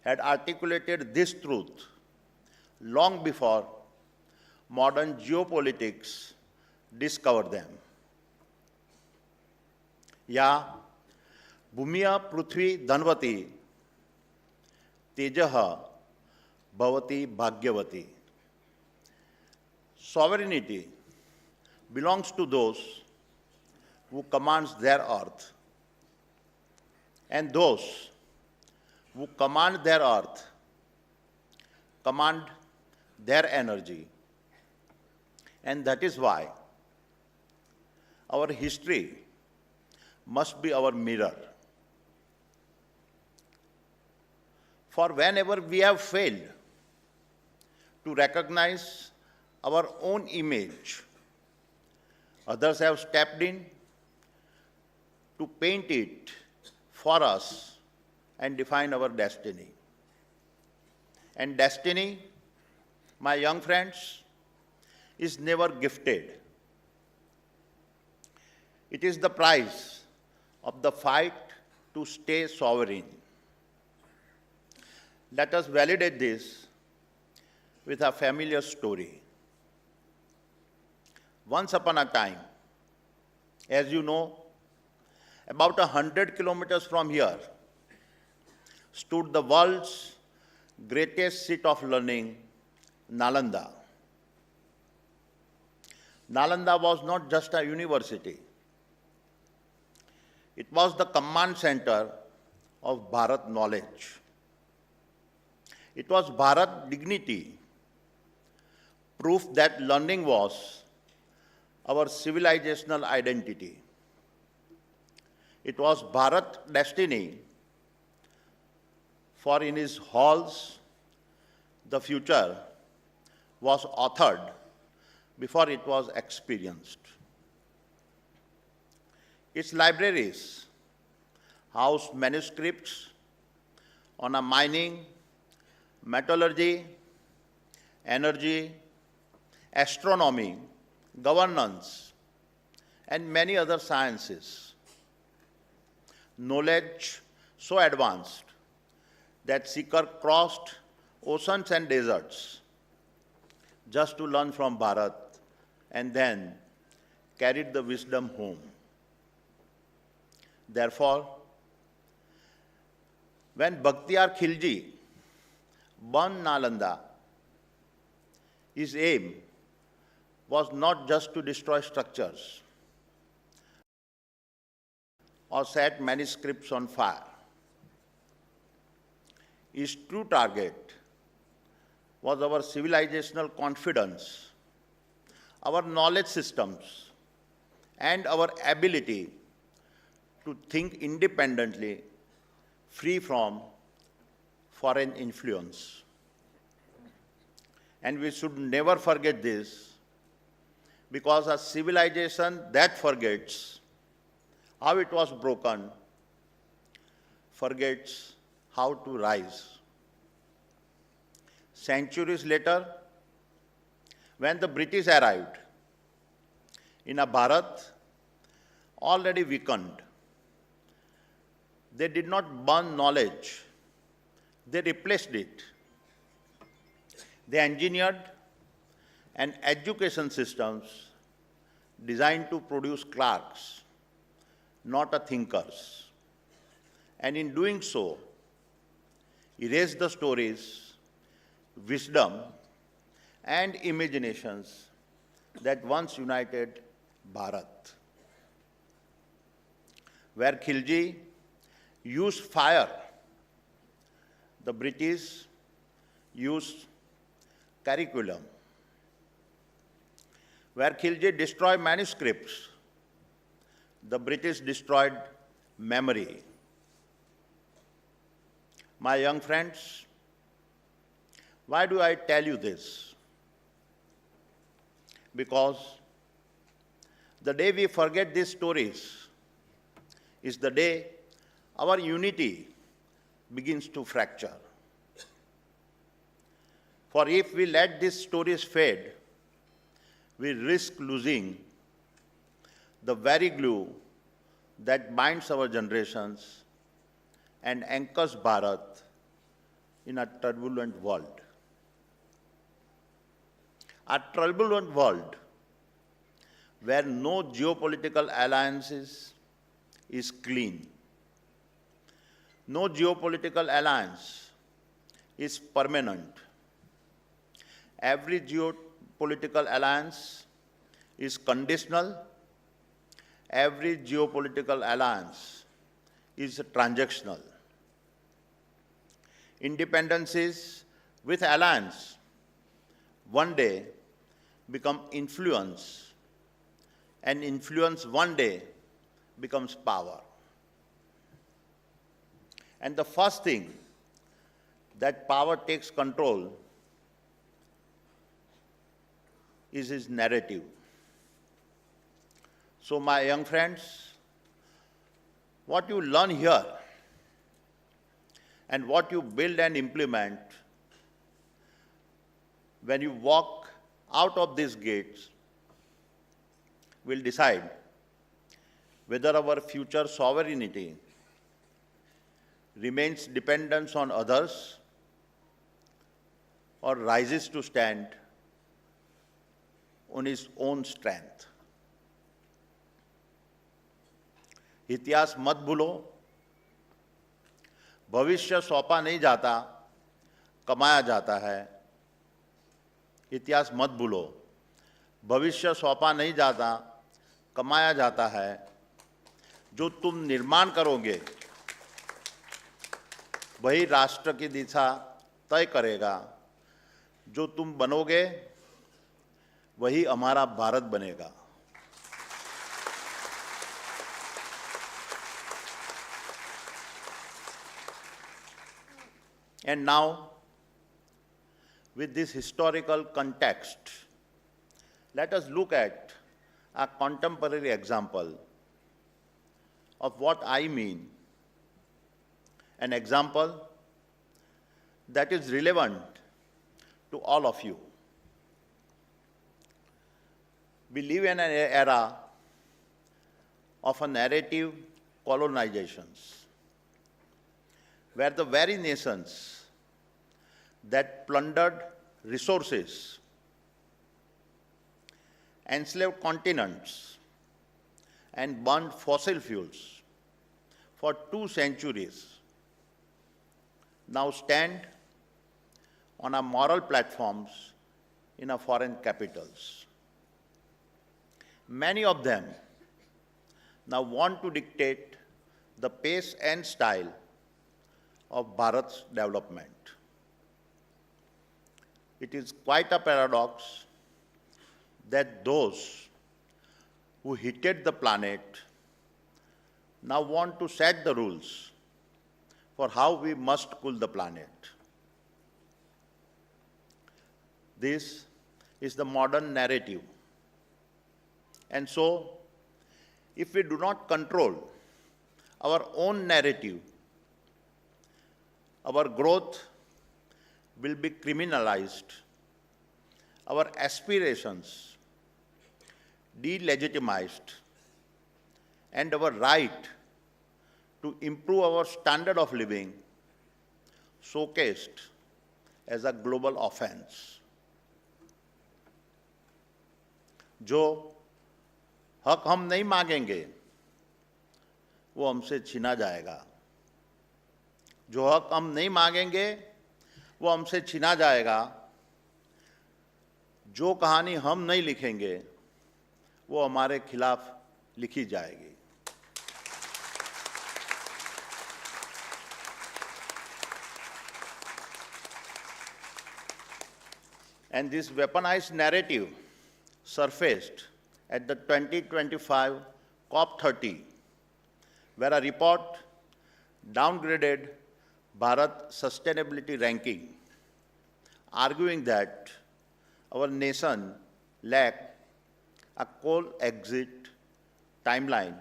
had articulated this truth long before modern geopolitics discovered them. या भूमिया पृथ्वी धनवती तेजः भवति भाग्यवती. Sovereignty belongs to those who commands their earth, and those who command their earth command their energy. And that is why our history must be our mirror. For whenever we have failed to recognize our own image, others have stepped in to paint it for us and define our destiny. And destiny, my young friends, is never gifted. It is the price of the fight to stay sovereign. Let us validate this with a familiar story. Once upon a time, as you know, about 100 kilometers from here stood the world's greatest seat of learning, Nalanda. Nalanda was not just a university. It was the command center of Bharat knowledge. It was Bharat dignity, proof that learning was our civilizational identity. It was Bharat destiny, for in his halls, the future was authored before it was experienced. Its libraries housed manuscripts on a mining, metallurgy, energy, astronomy, governance, and many other sciences. Knowledge so advanced that seeker crossed oceans and deserts just to learn from Bharat and then carried the wisdom home. Therefore, when Bakhtiyar Khilji burned Nalanda, his aim was not just to destroy structures or set manuscripts on fire. His true target was our civilizational confidence, our knowledge systems, and our ability to think independently, free from foreign influence. And we should never forget this, because a civilization that forgets how it was broken forgets how to rise. Centuries later, when the British arrived in a Bharat already weakened, they did not burn knowledge, they replaced it. They engineered an education systems designed to produce clerks, not a thinkers. And in doing so, erased the stories, wisdom, and imaginations that once united Bharat. Where Khilji used fire, the British used curriculum. Where Khilji destroyed manuscripts, the British destroyed memory. My young friends, why do I tell you this? Because the day we forget these stories is the day our unity begins to fracture. For if we let these stories fade, we risk losing the very glue that binds our generations and anchors Bharat in a turbulent world. A turbulent world where no geopolitical alliances is clean. No geopolitical alliance is permanent. Every geopolitical alliance is conditional. Every geopolitical alliance is transactional. Independencies with alliance one day become influence, and influence one day becomes power. And the first thing that power takes control is his narrative. So, my young friends, what you learn here and what you build and implement when you walk out of these gates will decide whether our future sovereignty remains dependent on others or rises to stand on its own strength. इतिहास मत भूलो, भविष्य सौंपा नहीं जाता, कमाया जाता है। इतिहास मत भूलो, भविष्य सौंपा नहीं जाता, कमाया जाता है। जो तुम निर्माण करोगे वही राष्ट्र की दिशा तय करेगा। जो तुम बनोगे वही हमारा भारत बनेगा। And now, with this historical context, let us look at a contemporary example of what I mean, an example that is relevant to all of you. We live in an era of a narrative colonizations. where the very nations that plundered resources, enslaved continents, and burned fossil fuels for 2 centuries now stand on our moral platforms in our foreign capitals. Many of them now want to dictate the pace and style of Bharat's development. It is quite a paradox that those who heated the planet now want to set the rules for how we must cool the planet. This is the modern narrative. And so, if we do not control our own narrative, our growth will be criminalized, our aspirations delegitimized, and our right to improve our standard of living showcased as a global offense. जो हक हम नहीं मांगेंगे वो हमसे छीना जाएगा, जो हक हम नहीं मांगेंगे वो हमसे छीना जाएगा, जो कहानी हम नहीं लिखेंगे वो हमारे खिलाफ लिखी जाएगी. And this weaponized narrative surfaced at the 2025 COP30, where a report downgraded Bharat sustainability ranking, arguing that our nation lacked a coal exit timeline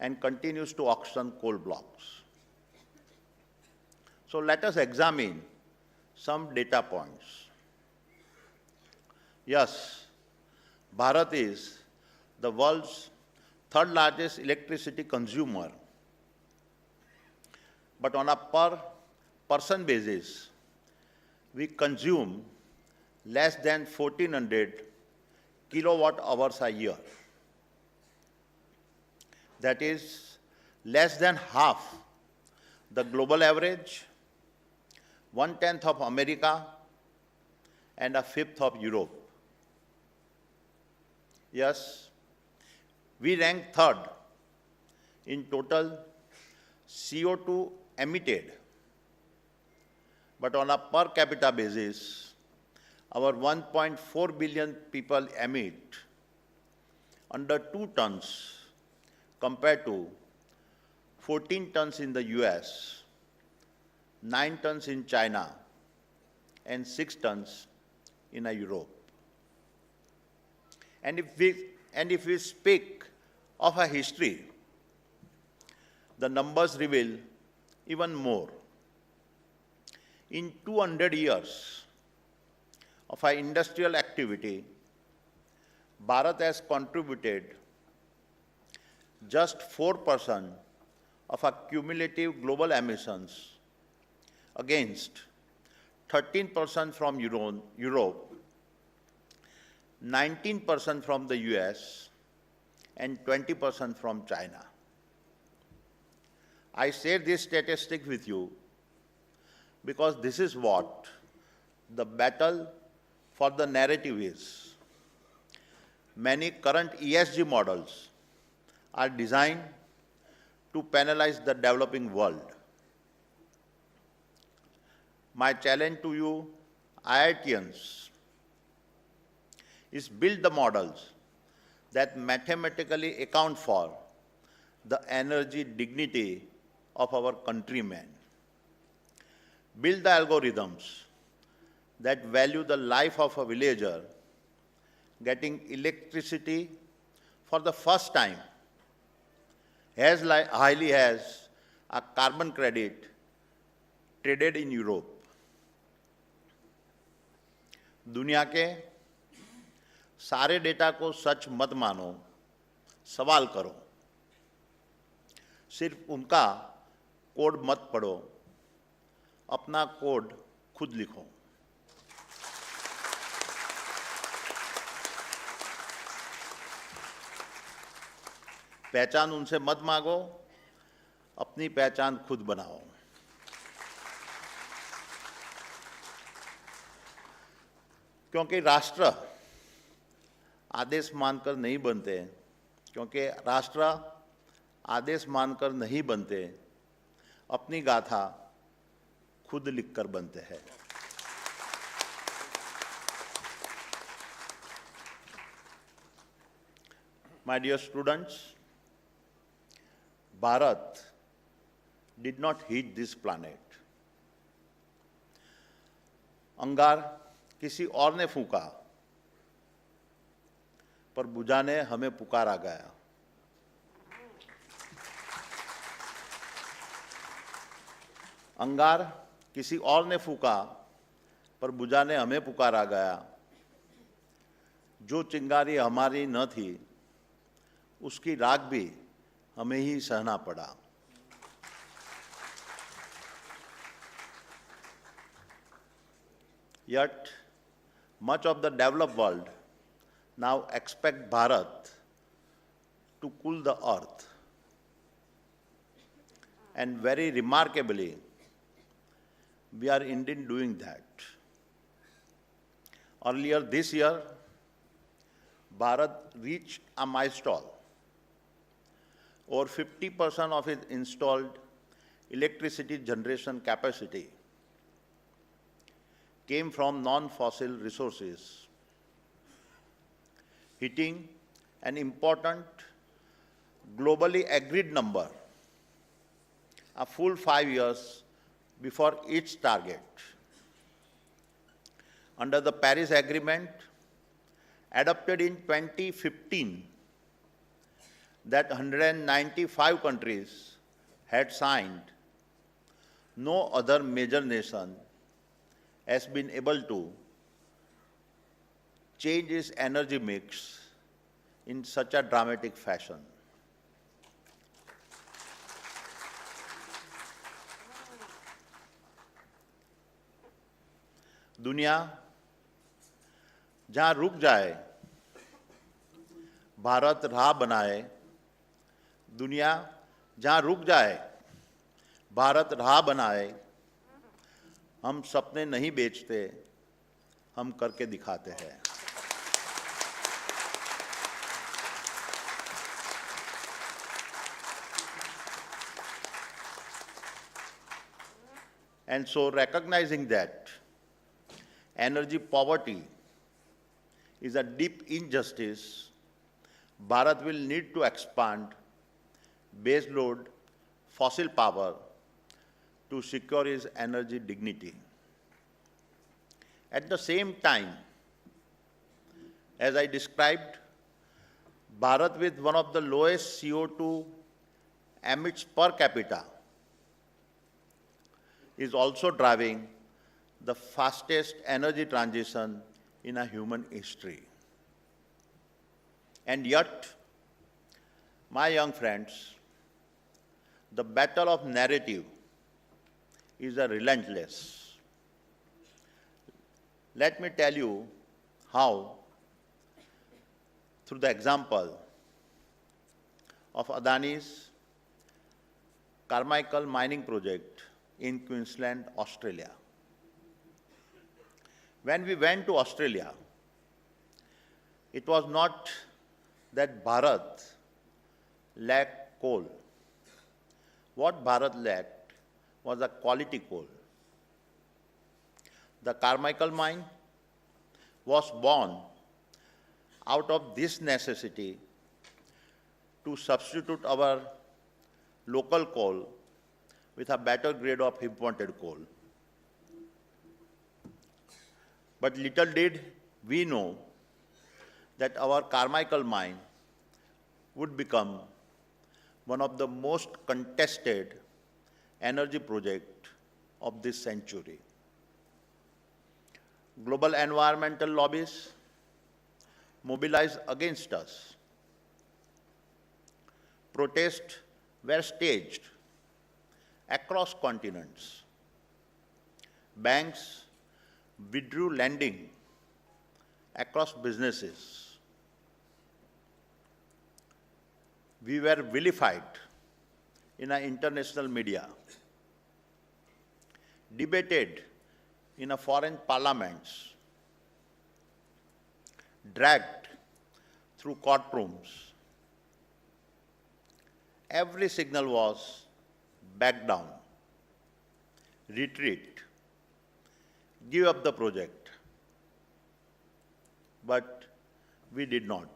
and continues to auction coal blocks. So let us examine some data points. Yes, Bharat is the world's 3rd largest electricity consumer, but on a per person basis, we consume less than 1400 kilowatt hours a year. That is less than half the global average, 1/10 of America, and a 1/5 of Europe. Yes, we rank 3rd in total CO2 emitted, but on a per capita basis, our 1.4 billion people emit under 2 tons compared to 14 tons in the US, 9 tons in China, and 6 tons in Europe. And if we speak of a history, the numbers reveal even more. In 200 years of our industrial activity, Bharat has contributed just 4% of our cumulative global emissions against 13% from Europe, 19% from the US, and 20% from China. I share this statistic with you because this is what the battle for the narrative is. Many current ESG models are designed to penalize the developing world. My challenge to you, IITians, is build the models that mathematically account for the energy dignity of our countrymen. Build the algorithms that value the life of a villager getting electricity for the first time as highly as a carbon credit traded in Europe. दुनिया के सारे data को सच मत मानो, सवाल करो. सिर्फ उनका कोड मत पढ़ो, अपना कोड खुद लिखो। पहचान उनसे मत मांगो, अपनी पहचान खुद बनाओ। क्योंकि राष्ट्र आदेश मानकर नहीं बनते, क्योंकि राष्ट्र आदेश मानकर नहीं बनते, अपनी गाथा खुद लिखकर बनते हैं। My dear students, Bharat did not hit this planet. अंगार किसी और ने फूंका, पर बुझाने हमें पुकारा गया। अंगार किसी और ने फूंका, पर बुझाने हमें पुकारा गया। जो चिंगारी हमारी न थी, उसकी राख भी हमें ही सहना पड़ा। Yet, much of the developed world now expect Bharat to cool the earth. And very remarkably, we are indeed doing that. Earlier this year, Bharat reached a milestone. Over 50% of its installed electricity generation capacity came from non-fossil resources, hitting an important globally agreed number a full 5 years before its target. Under the Paris Agreement, adopted in 2015, that 195 countries had signed, no other major nation has been able to change its energy mix in such a dramatic fashion. दुनिया जहां रुक जाए, भारत राह बनाए। दुनिया जहां रुक जाए, भारत राह बनाए। हम सपने नहीं बेचते, हम करके दिखाते हैं। And so, recognizing that energy poverty is a deep injustice, Bharat will need to expand baseload fossil power to secure its energy dignity. At the same time, as I described, Bharat, with one of the lowest CO2 emits per capita, is also driving the fastest energy transition in a human history. And yet, my young friends, the battle of narrative is a relentless. Let me tell you how, through the example of Adani's Carmichael mining project in Queensland, Australia. When we went to Australia, it was not that Bharat lacked coal. What Bharat lacked was a quality coal. The Carmichael mine was born out of this necessity to substitute our local coal with a better grade of imported coal. But little did we know that our Carmichael mine would become one of the most contested energy projects of this century. Global environmental lobbies mobilized against us. Protests were staged, across continents. Banks withdrew lending across businesses. We were vilified in our international media, debated in a foreign parliaments, dragged through courtrooms. Every signal was back down, retreat, give up the project. But we did not.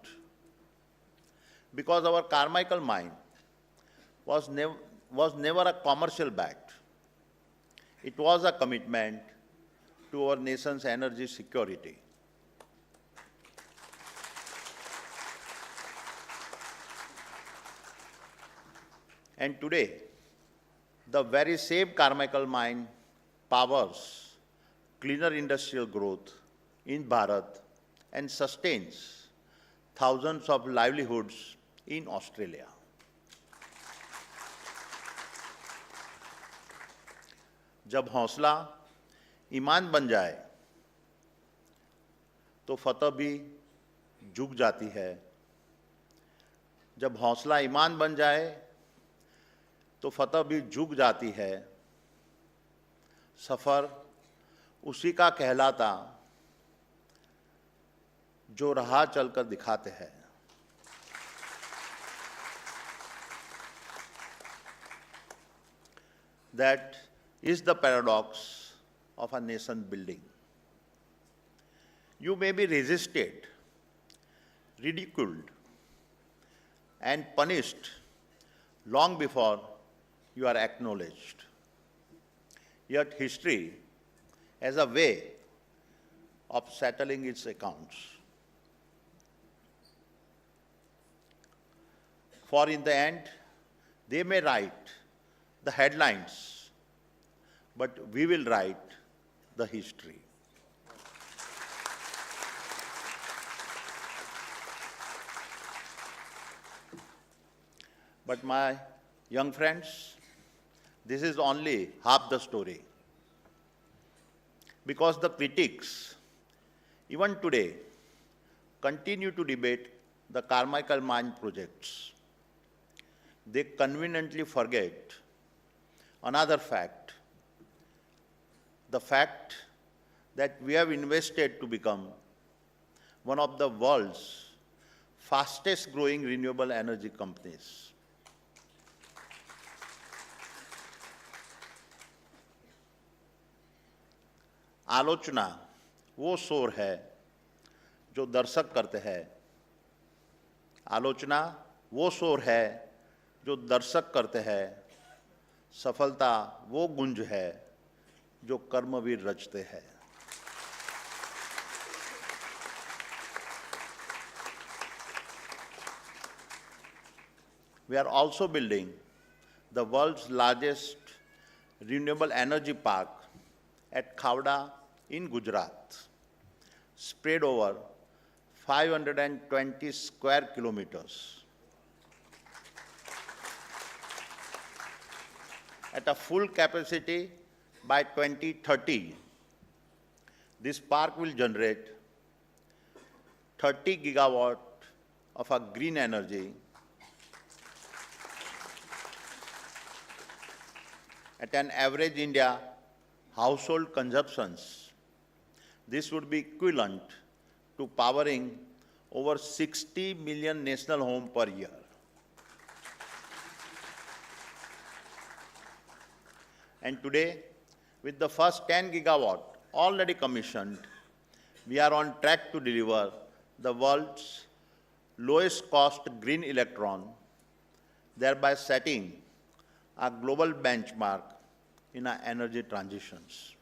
Because our Carmichael mine was never a commercial bet. It was a commitment to our nation's energy security. And today, the very same Carmichael mine powers cleaner industrial growth in Bharat and sustains thousands of livelihoods in Australia. जब हौसला ईमान बन जाए तो फतह भी झुक जाती है. जब हौसला ईमान बन जाए तो फतह भी झुक जाती है. सफर उसी का कहलाता जो राह चलकर दिखाते हैं. That is the paradox of a nation building. You may be resisted, ridiculed, and punished long before you are acknowledged. Yet history has a way of settling its accounts. For in the end, they may write the headlines, but we will write the history. But my young friends, this is only half the story. Because the critics, even today, continue to debate the Carmichael mine projects. They conveniently forget another fact, the fact that we have invested to become one of the world's fastest growing renewable energy companies. आलोचना वो शोर है जो दर्शक करते हैं. आलोचना वो शोर है जो दर्शक करते हैं. सफलता वो गुंज है जो कर्मवीर रचते हैं. We are also building the world's largest renewable energy park at Khavda in Gujarat, spread over 520 square kilometers. At a full capacity by 2030, this park will generate 30 gigawatt of a green energy at an average India household consumptions. This would be equivalent to powering over 60 million national homes per year. And today, with the first 10 gigawatt already commissioned, we are on track to deliver the world's lowest cost green electron, thereby setting a global benchmark in our energy transitions.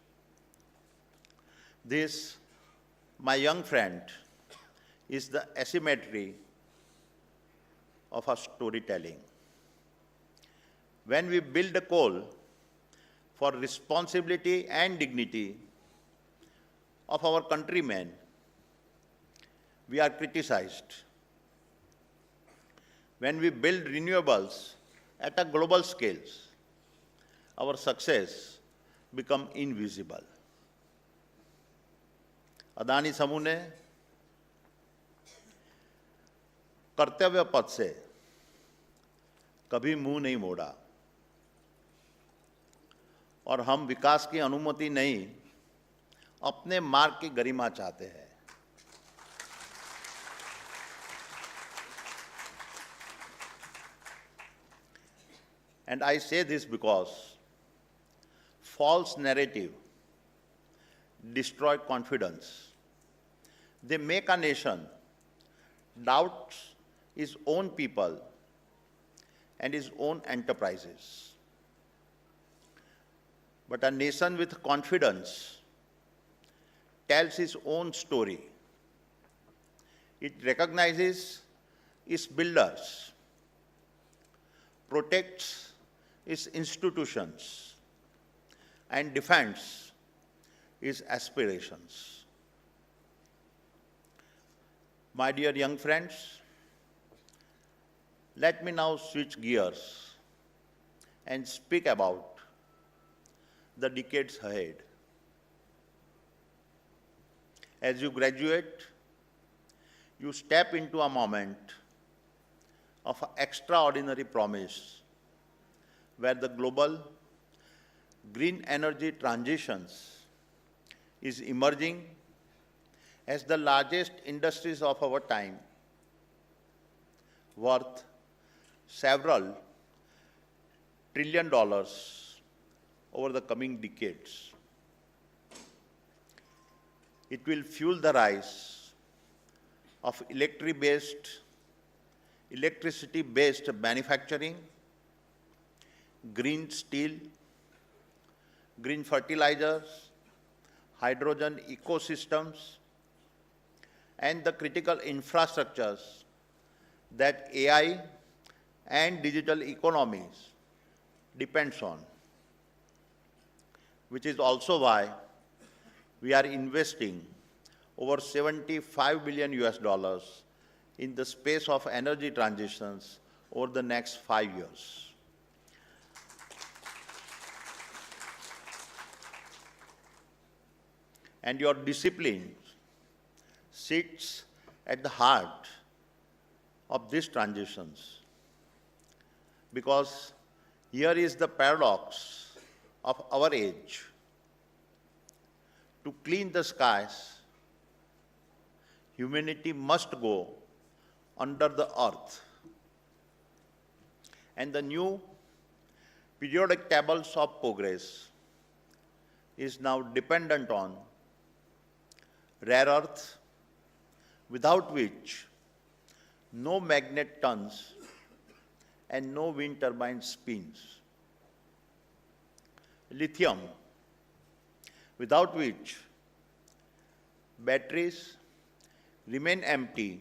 This, my young friend, is the asymmetry of our storytelling. When we build a coal for responsibility and dignity of our countrymen, we are criticized. When we build renewables at a global scale, our success become invisible. Adani समूह ने कर्तव्य पथ से कभी मुंह नहीं मोड़ा और हम विकास की अनुमति नहीं, अपने मार्ग की गरिमा चाहते हैं। And I say this because false narrative destroy confidence. They make a nation doubt its own people and its own enterprises. But a nation with confidence tells its own story. It recognizes its builders, protects its institutions, and defends its aspirations. My dear young friends, let me now switch gears and speak about the decades ahead. As you graduate, you step into a moment of extraordinary promise where the global green energy transitions is emerging as the largest industries of our time, worth several $trillion over the coming decades. It will fuel the rise of electricity-based manufacturing, green steel, green fertilizers, hydrogen ecosystems, and the critical infrastructures that AI and digital economies depends on, which is also why we are investing over 75 billion US dollars in the space of energy transitions over the next 5 years. And your discipline sits at the heart of these transitions, because here is the paradox of our age. To clean the skies, humanity must go under the earth. And the new periodic tables of progress is now dependent on rare earth, without which no magnet turns and no wind turbine spins. Lithium, without which batteries remain empty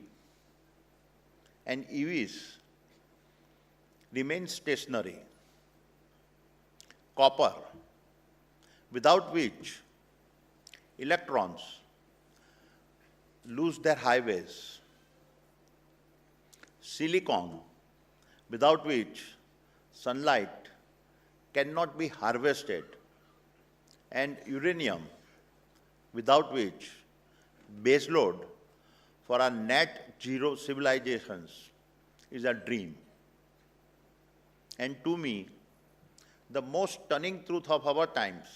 and EVs remain stationary. Copper, without which electrons lose their highways. Silicon, without which sunlight cannot be harvested. And uranium, without which baseload for our net zero civilizations is a dream. And to me, the most stunning truth of our times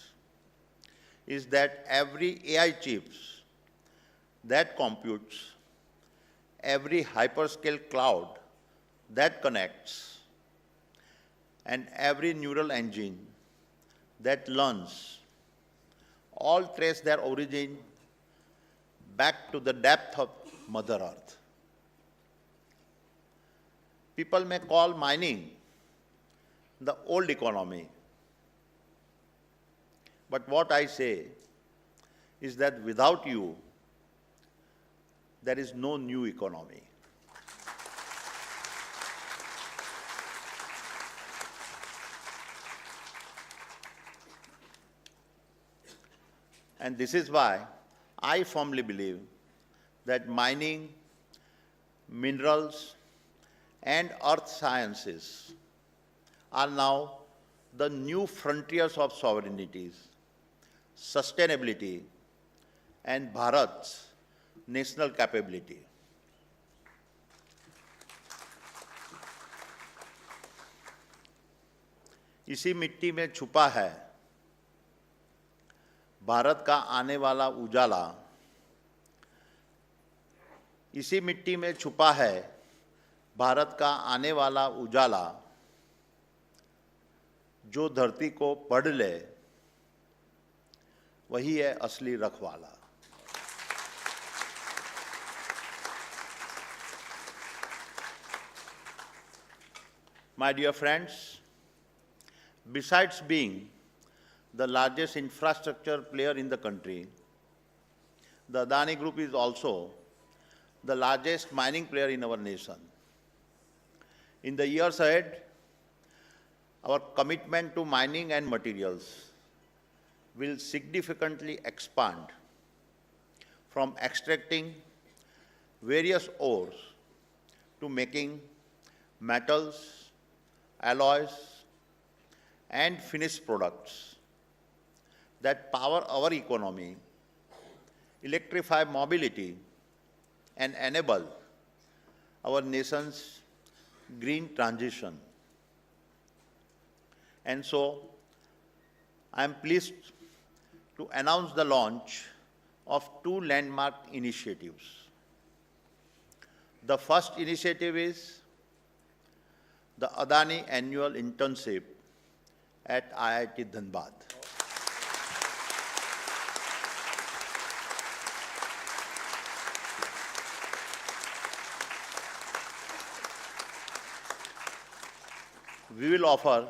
is that every AI chips that computes, every hyperscale cloud that connects, and every neural engine that learns all trace their origin back to the depth of Mother Earth. People may call mining the old economy, but what I say is that without you, there is no new economy. And this is why I firmly believe that mining, minerals, and earth sciences are now the new frontiers of sovereignties, sustainability, and Bharat's national capability. इसी मिट्टी में छुपा है भारत का आने वाला उजाला। इसी मिट्टी में छुपा है भारत का आने वाला उजाला, जो धरती को पढ़ ले वही है असली रखवाला। My dear friends, besides being the largest infrastructure player in the country, the Adani Group is also the largest mining player in our nation. In the years ahead, our commitment to mining and materials will significantly expand, from extracting various ores to making metals, alloys, and finished products that power our economy, electrify mobility, and enable our nation's green transition. And so, I am pleased to announce the launch of two landmark initiatives. The first initiative is the Adani Annual Internship at IIT Dhanbad. We will offer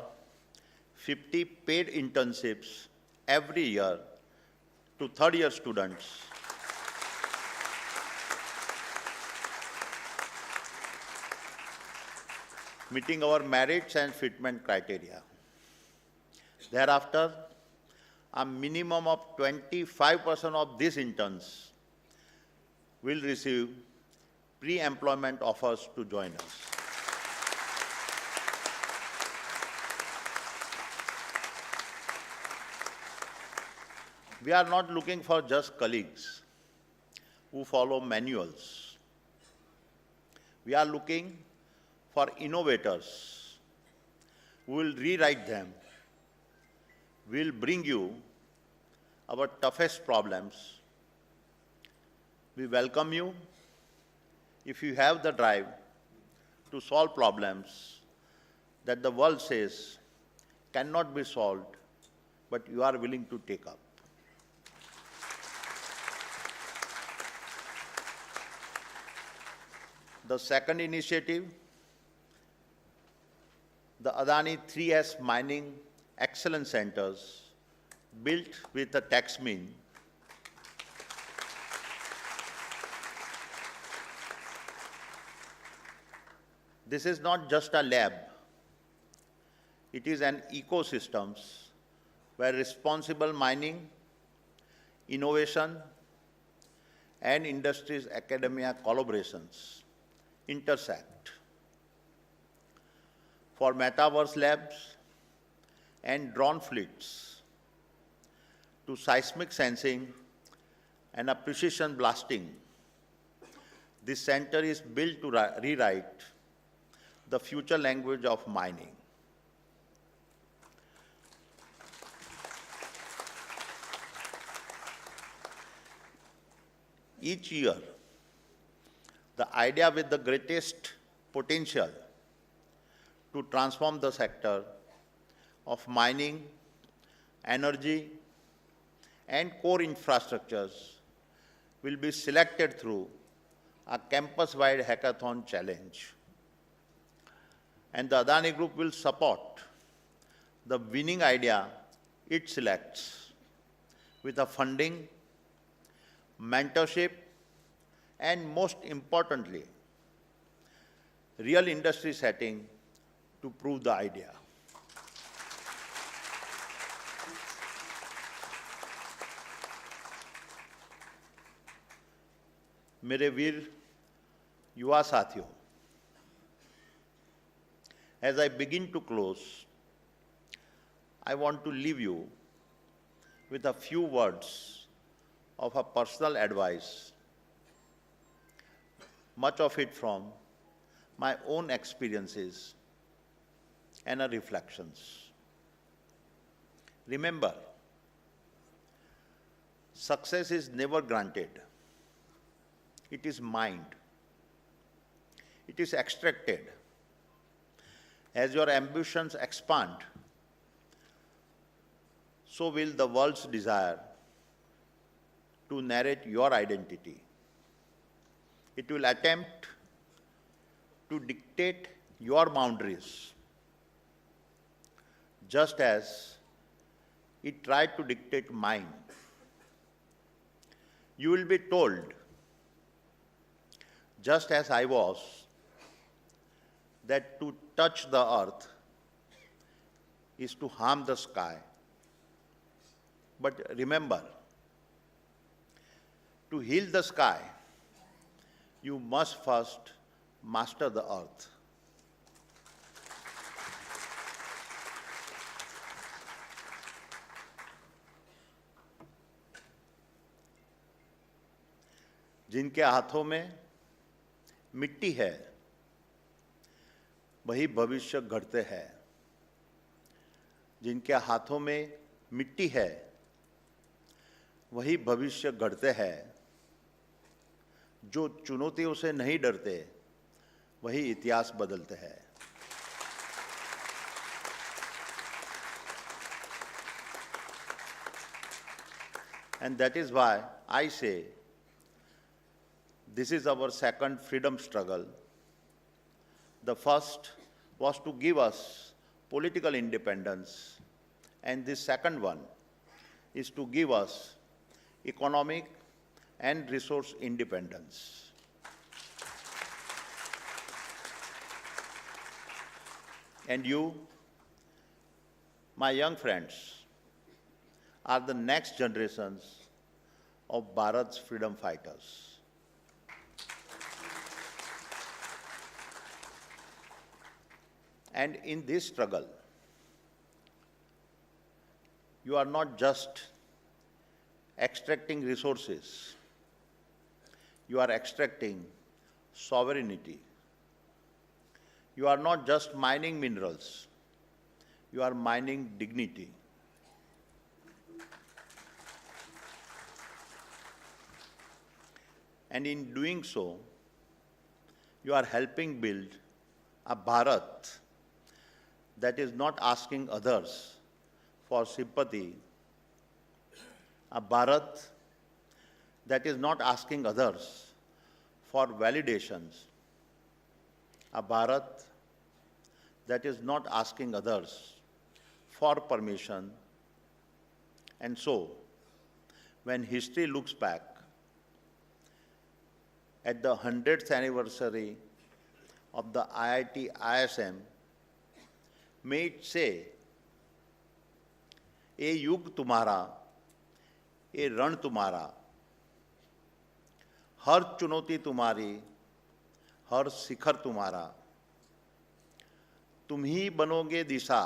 50 paid internships every year to third-year students meeting our merits and fitment criteria. Thereafter, a minimum of 25% of these interns will receive pre-employment offers to join us. We are not looking for just colleagues who follow manuals. We are looking for innovators who will rewrite them. We will bring you our toughest problems. We welcome you if you have the drive to solve problems that the world says cannot be solved, but you are willing to take up. The second initiative, the Adani 3S Mining Excellence Centers, built with a tax mean, this is not just a lab, it is an ecosystem where responsible mining, innovation, and industries academia collaborations intersect. For metaverse labs and drone fleets, to seismic sensing and a precision blasting, this center is built to rewrite the future language of mining. Each year, the idea with the greatest potential to transform the sector of mining, energy, and core infrastructures will be selected through a campus-wide hackathon challenge. And the Adani Group will support the winning idea it selects with a funding, mentorship, and most importantly, real industry setting to prove the idea. मेरे वीर युवा साथियों, as I begin to close, I want to leave you with a few words of a personal advice, much of it from my own experiences and reflections. Remember, success is never granted. It is mined. It is extracted. As your ambitions expand, so will the world's desire to narrate your identity. It will attempt to dictate your boundaries, just as it tried to dictate mine. You will be told, just as I was, that to touch the earth is to harm the sky. But remember, to heal the sky, you must first master the earth. जिनके हाथों में मिट्टी है, वही भविष्य गढ़ते हैं। जिनके हाथों में मिट्टी है, वही भविष्य गढ़ते हैं। जो चुनौतियों से नहीं डरते, वही इतिहास बदलते हैं। And that is why I say, this is our second freedom struggle. The first was to give us political independence, and this second one is to give us economic and resource independence. And you, my young friends, are the next generations of Bharat's freedom fighters. And in this struggle, you are not just extracting resources, you are extracting sovereignty. You are not just mining minerals, you are mining dignity. And in doing so, you are helping build a Bharat that is not asking others for sympathy, a Bharat that is not asking others for validations, a Bharat that is not asking others for permission. And so, when history looks back at the 100th anniversary of the IIT ISM, may it say, "ए युग तुम्हारा, ए रण तुम्हारा, हर चुनौती तुम्हारी, हर शिखर तुम्हारा, तुम ही बनोगे दिशा,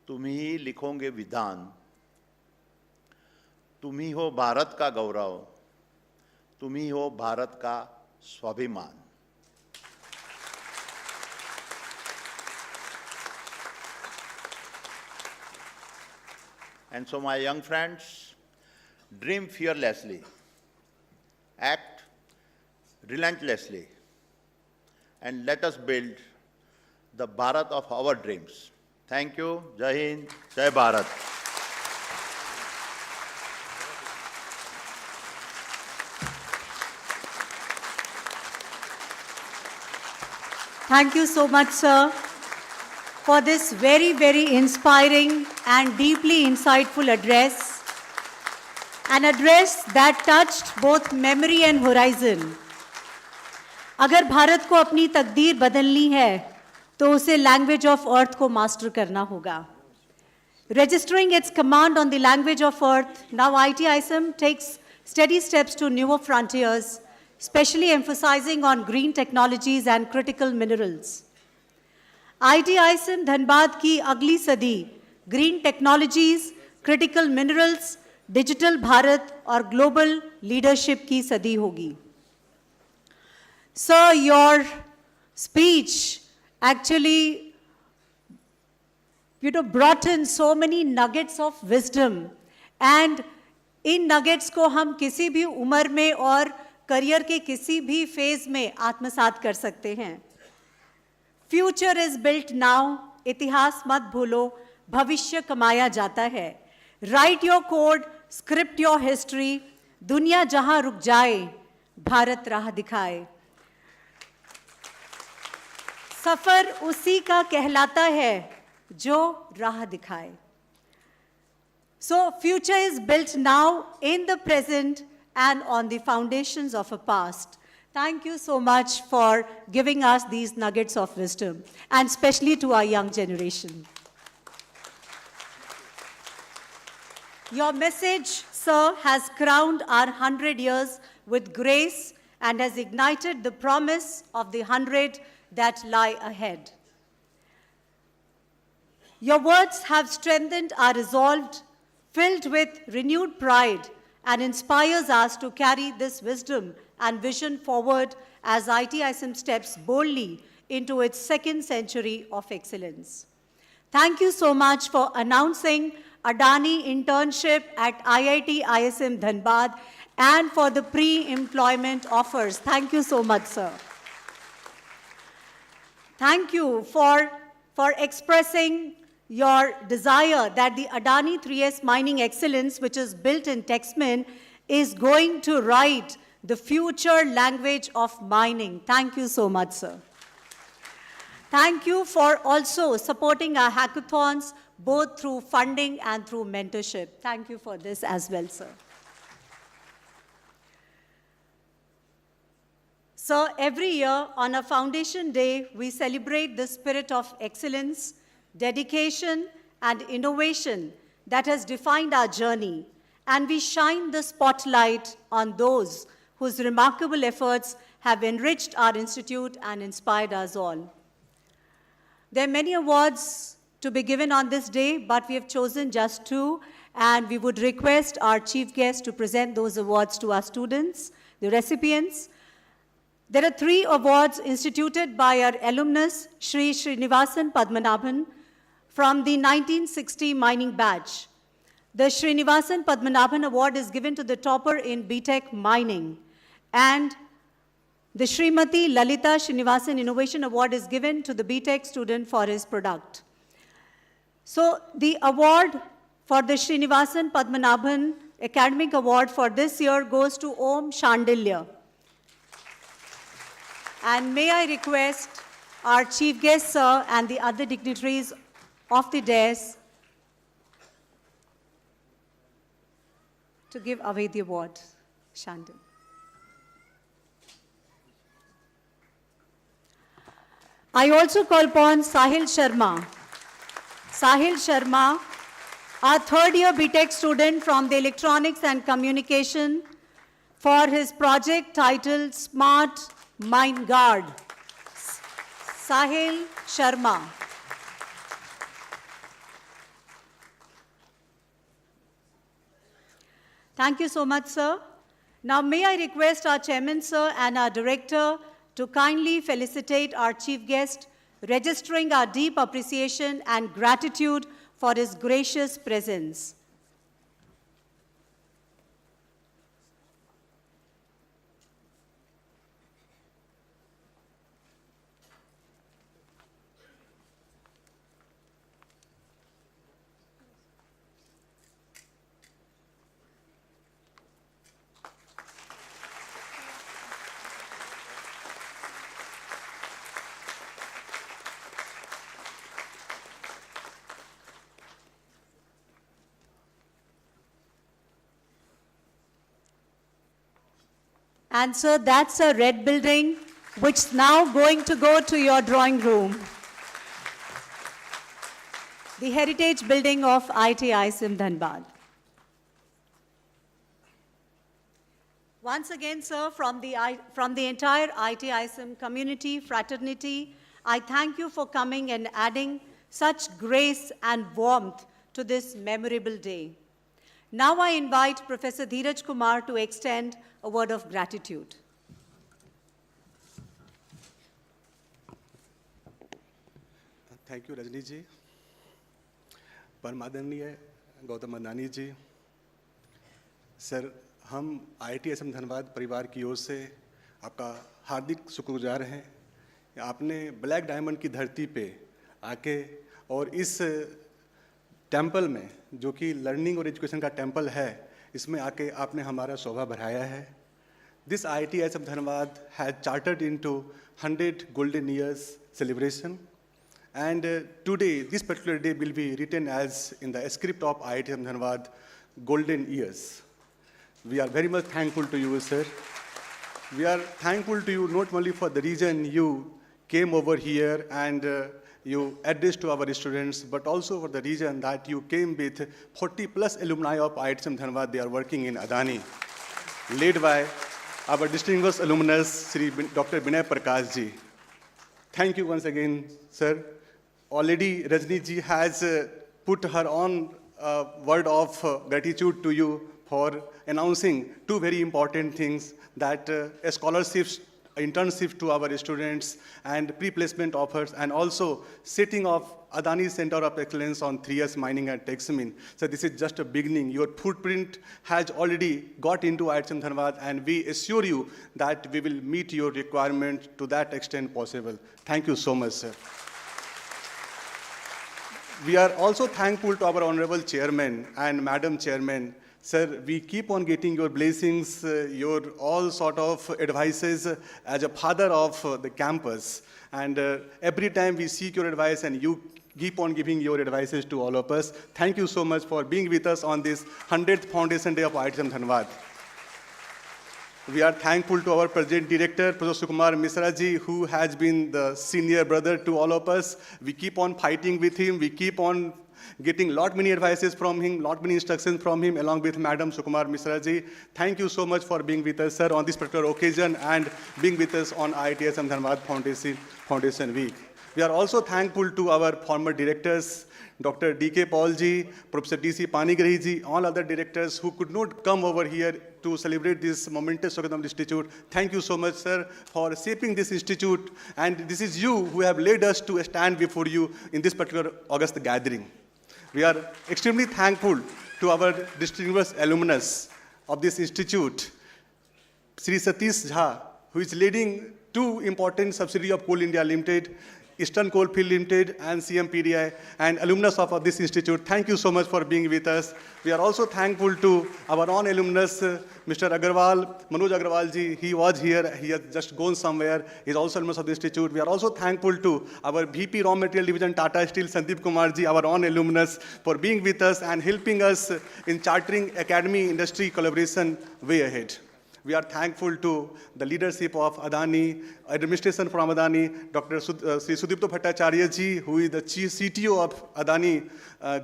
तुम ही लिखोगे विधान, तुम ही हो भारत का गौरव, तुम ही हो भारत का स्वाभिमान." And so, my young friends, dream fearlessly, act relentlessly, and let us build the Bharat of our dreams. Thank you. Jai Hind, Jai Bharat. Thank you so much, sir, for this very, very inspiring and deeply insightful address. An address that touched both memory and horizon. अगर भारत को अपनी तकदीर बदलनी है, तो उसे language of earth को master करना होगा. Registering its command on the language of earth, now ITISM takes steady steps to newer frontiers, especially emphasizing on green technologies and critical minerals. IISM Dhanbad की अगली सदी green technologies, critical minerals, digital Bharat और global leadership की सदी होगी. Sir, your speech actually brought in so many nuggets of wisdom, and in nuggets को हम किसी भी उम्र में और करियर के किसी भी फेज में आत्मसात कर सकते हैं. फ्यूचर इज बिल्ट नाउ, इतिहास मत भूलो, भविष्य कमाया जाता है. Right your code, script your history, दुनिया जहां रुक जाए, भारत राह दिखाए. सफर उसी का कहलाता है जो राह दिखाए. So future is built now in the present and on the foundations of a past. Thank you so much for giving us these nuggets of wisdom, and especially to our young generation. Your message, sir, has crowned our 100 years with grace and has ignited the promise of the 100 that lie ahead. Your words have strengthened our resolve, filled with renewed pride, and inspires us to carry this wisdom and vision forward as ITISM steps boldly into its second century of excellence. Thank you so much for announcing Adani internship at IIT ISM Dhanbad and for the pre-employment offers. Thank you so much, sir. Thank you for expressing your desire that the Adani 3S mining excellence, which is built in Texmin, is going to write the future language of mining. Thank you so much, sir. Thank you for also supporting our hackathons, both through funding and through mentorship. Thank you for this as well, sir. So every year on a foundation day, we celebrate the spirit of excellence, dedication, and innovation that has defined our journey, and we shine the spotlight on those whose remarkable efforts have enriched our institute and inspired us all. There are many awards to be given on this day, but we have chosen just two, and we would request our chief guest to present those awards to our students, the recipients. There are 3 awards instituted by our alumnus, Shri Srinivasan Padmanabhan, from the 1960 mining batch. The Srinivasan Padmanabhan Award is given to the topper in BTech mining, and the Srimati Lalita Srinivasan Innovation Award is given to the BTech student for his product. So the award for the Srinivasan Padmanabhan Academic Award for this year goes to Om Shandilya. And may I request our chief guest, sir, and the other dignitaries of the dais to give away the award. Shandil. I also call upon Sahil Sharma. Sahil Sharma, our third-year BTech student from the Electronics and Communication, for his project titled Smart Mine Guard. Sahil Sharma. Thank you so much, sir. Now, may I request our chairman, sir, and our director to kindly felicitate our chief guest, registering our deep appreciation and gratitude for his gracious presence. And sir, that's a red building, which is now going to go to your drawing room. The heritage building of IISM Dhanbad. Once again, sir, from the entire IISM community, fraternity, I thank you for coming and adding such grace and warmth to this memorable day. Now I invite Professor Dheeraj Kumar to extend a word of gratitude. Thank you Rajni ji, परम आदरणीय Gautam Adani ji, sir हम IIT Dhanbad परिवार की ओर से आपका हार्दिक शुक्रगुजार हैं। आपने ब्लैक डायमंड की धरती पे आके और इस टेंपल में, जो कि लर्निंग और एजुकेशन का टेंपल है, इसमें आके आपने हमारा शोभा बढ़ाया है। This IIT Dhanbad has chartered into 100 golden years celebration. And today, this particular day will be written as in the script of IIT Dhanbad, golden years. We are very much thankful to you, sir. We are thankful to you not only for the reason you came over here and you addressed to our students, but also for the reason that you came with 40 plus alumni of IIT Dhanbad. They are working in Adani, led by our distinguished alumnus, Sri Dr. Binay Prakash ji. Thank you once again, sir. Already Rajni ji has put her own word of gratitude to you for announcing two very important things, that scholarships, internships to our students and pre-placement offers, and also setting of Adani Center of Excellence on 3 years mining and texamine. So this is just a beginning. Your footprint has already got into IIT Dhanbad, and we assure you that we will meet your requirement to that extent possible. Thank you so much, sir. We are also thankful to our Honorable Chairman and Madam Chairman. Sir, we keep on getting your blessings, your all sort of advices as a father of the campus. And every time we seek your advice and you keep on giving your advices to all of us. Thank you so much for being with us on this 100th Foundation Day of IIT Dhanbad. We are thankful to our President Director, Professor Sukumar Mishra ji, who has been the senior brother to all of us. We keep on fighting with him. We keep on getting lot many advices from him, lot many instructions from him, along with Madam Sukumar Mishra ji. Thank you so much for being with us, sir, on this particular occasion and being with us on IIT Dhanbad Foundation Week. We are also thankful to our former directors, Dr. D.K. Paul ji, Professor D.C. Panigrahi ji, all other directors who could not come over here to celebrate this momentous Gautam Institute. Thank you so much, sir, for shaping this institute. And this is you who have led us to stand before you in this particular August gathering. We are extremely thankful to our distinguished alumnus of this institute, Sri Satish Jha, who is leading two important subsidiaries of Coal India Limited, Eastern Coalfield Limited and CMPDI, and alumnus of this institute. Thank you so much for being with us. We are also thankful to our own alumnus, Mr. Agarwal, Manoj Agarwal ji. He was here, he has just gone somewhere. He is also alumnus of the institute. We are also thankful to our VP Raw Material Division, Tata Steel, Sandeep Kumar ji, our own alumnus, for being with us and helping us in chartering academy industry collaboration way ahead. We are thankful to the leadership of Adani, administration from Adani, Dr. Sri Sudipto Bhattacharya ji, who is the chief CTO of Adani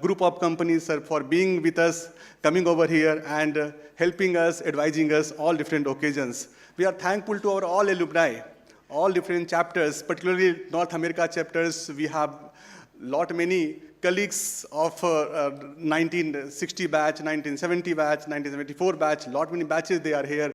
group of companies, sir, for being with us, coming over here and helping us, advising us all different occasions. We are thankful to our all alumni, all different chapters, particularly North America chapters. We have many colleagues of 1960 batch, 1970 batch, 1974 batch, many batches they are here.